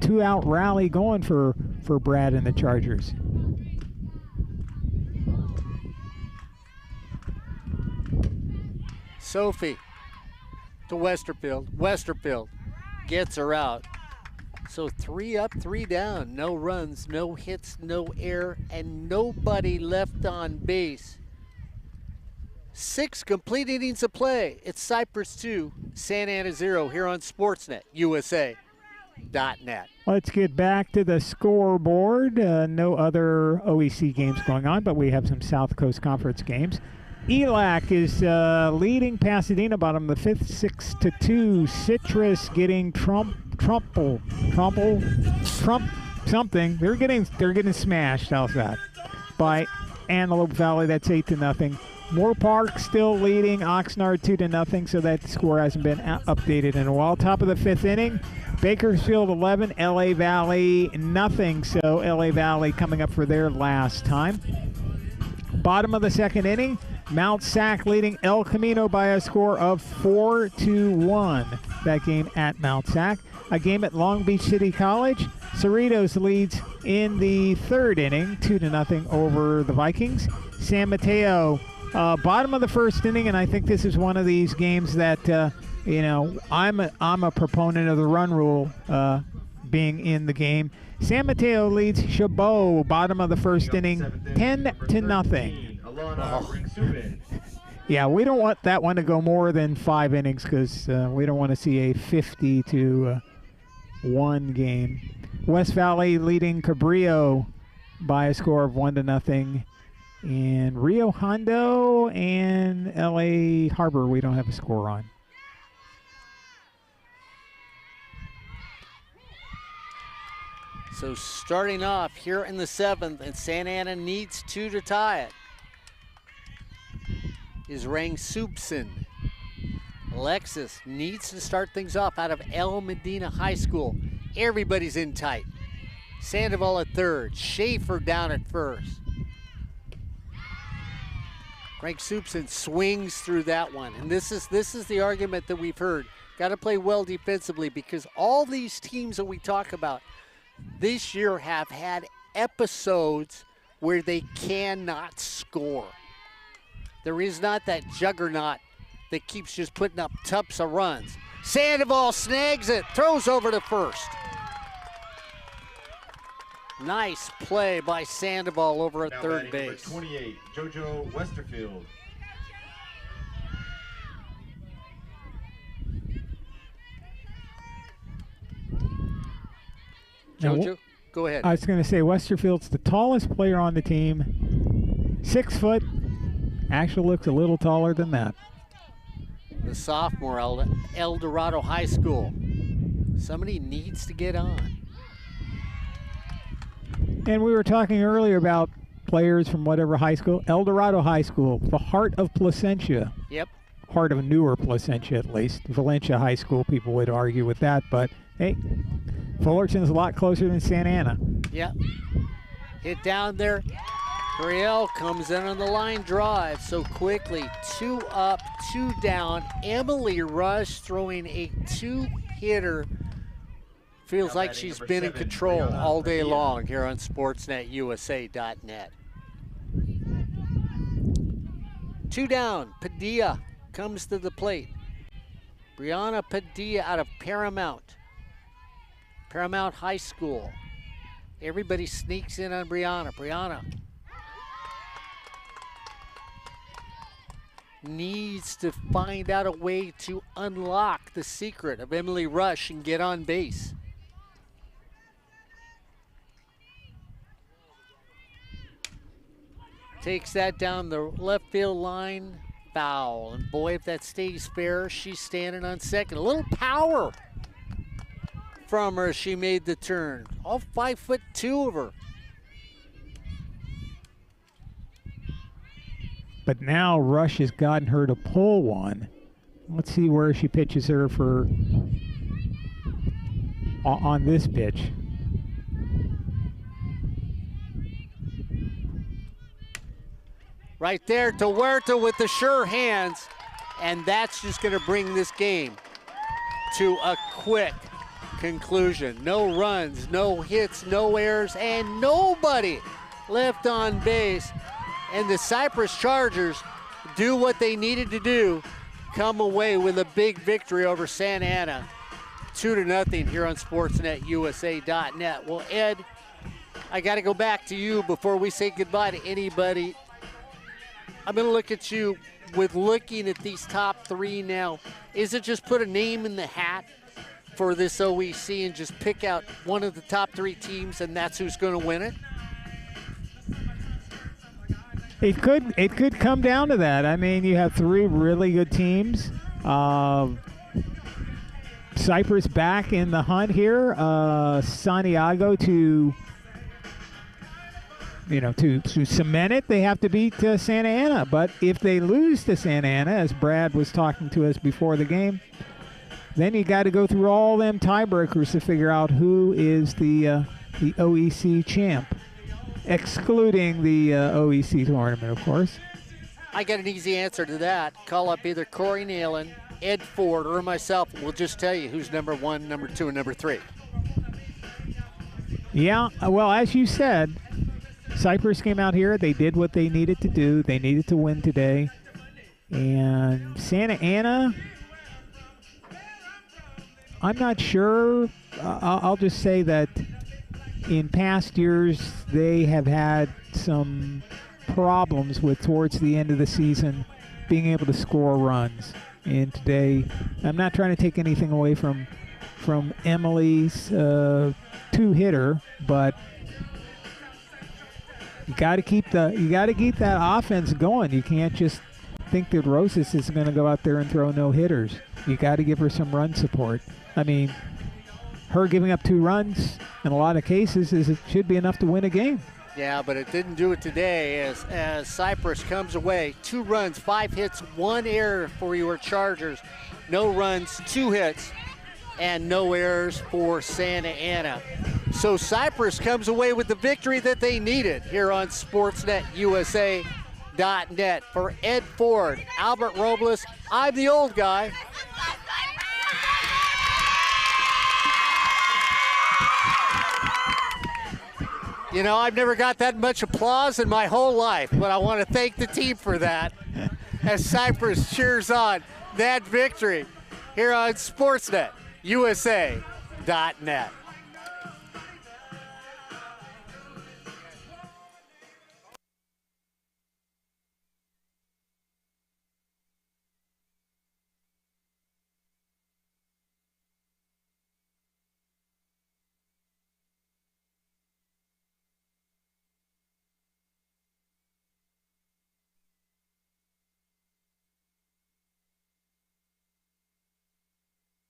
2-out rally going for Brad and the Chargers. Sophie to Westerfield. Westerfield gets her out. So 3 up, 3 down. No runs, no hits, no error, and nobody left on base. 6 complete innings of play. It's Cypress 2, Santa Ana 0 here on Sportsnet USA.net. Let's get back to the scoreboard. No other OEC games going on, but we have some South Coast Conference games. ELAC is leading Pasadena, bottom of the 5th, 6-2. Citrus getting Trump something. They're getting smashed. How's that? By Antelope Valley. That's 8-0. Moore Park still leading Oxnard 2-0. So that score hasn't been updated in a while. Top of the 5th inning. Bakersfield 11, LA Valley nothing. So LA Valley coming up for their last time. Bottom of the 2nd inning. Mount Sac leading El Camino by a score of 4-1. That game at Mount Sac. A game at Long Beach City College. Cerritos leads in the 3rd inning, 2-0 over the Vikings. San Mateo, bottom of the 1st inning, and I think this is one of these games that I'm a proponent of the run rule being in the game. San Mateo leads Chabot, bottom of the 1st inning, 10-0. Oh. Yeah, we don't want that one to go more than 5 innings because we don't want to see a 50-1 game. West Valley leading Cabrillo by a score of 1-0. And Rio Hondo and LA Harbor, we don't have a score on. So starting off here in the 7th, and Santa Ana needs 2 to tie it, is Rang Soupson. Alexis needs to start things off out of El Medina High School. Everybody's in tight. Sandoval at 3rd, Schaefer down at 1st. Frank Soupson swings through that one, and this is the argument that we've heard. Got to play well defensively because all these teams that we talk about this year have had episodes where they cannot score. There is not that juggernaut that keeps just putting up tubs of runs. Sandoval snags it, throws over to 1st. Nice play by Sandoval over at Now 3rd batting base. number 28, JoJo Westerfield. JoJo, go ahead. I was going to say Westerfield's the tallest player on the team. 6 foot. Actually looks a little taller than that. The sophomore, El Dorado High School. Somebody needs to get on. And we were talking earlier about players from whatever high school. El Dorado High School, the heart of Placentia. Yep. Heart of newer Placentia, at least. Valencia High School, people would argue with that. But, hey, Fullerton's a lot closer than Santa Ana. Yep. Hit down there. Brielle comes in on the line drive so quickly. 2 up, 2 down. Emily Rush throwing a 2-hitter. Feels like she's been in control all day long here on SportsNetUSA.net. 2 down. Padilla comes to the plate. Brianna Padilla out of Paramount High School. Everybody sneaks in on Brianna. Brianna needs to find out a way to unlock the secret of Emily Rush and get on base. Takes that down the left field line, foul. And boy, if that stays fair, she's standing on second. A little power from her. She made the turn. All 5'2" of her. But now Rush has gotten her to pull one. Let's see where she pitches her for on this pitch. Right there to Huerta with the sure hands. And that's just going to bring this game to a quick conclusion. No runs, no hits, no errors, and nobody left on base. And the Cypress Chargers do what they needed to do, come away with a big victory over Santa Ana. 2-0 here on SportsNetUSA.net. Well, Ed, I got to go back to you before we say goodbye to anybody. I'm going to look at you with looking at these top 3 now. Is it just put a name in the hat for this OEC and just pick out one of the top 3 teams and that's who's going to win it? It could come down to that. I mean, you have 3 really good teams. Cypress back in the hunt here. Santiago to cement it, they have to beat Santa Ana. But if they lose to Santa Ana, as Brad was talking to us before the game, then you got to go through all them tiebreakers to figure out who is the OEC champ. Excluding the OEC tournament, of course. I got an easy answer to that. Call up either Corey Nalen, Ed Ford, or myself. We'll just tell you who's number 1, number 2, and number 3. Yeah, well, as you said, Cypress came out here. They did what they needed to do. They needed to win today. And Santa Ana, I'm not sure. I'll just say that in past years, they have had some problems with, towards the end of the season, being able to score runs. And today, I'm not trying to take anything away from Emily's 2-hitter, but you got to keep that offense going. You can't just think that Rosas is going to go out there and throw no hitters. You got to give her some run support. I mean, her giving up 2 runs in a lot of cases it should be enough to win a game. Yeah, but it didn't do it today as Cypress comes away. 2 runs, 5 hits, 1 error for your Chargers. No runs, 2 hits, and no errors for Santa Ana. So Cypress comes away with the victory that they needed here on SportsNetUSA.net. For Ed Ford, Albert Robles, I'm the old guy. You know, I've never got that much applause in my whole life, but I want to thank the team for that as Cypress cheers on that victory here on SportsNetUSA.net.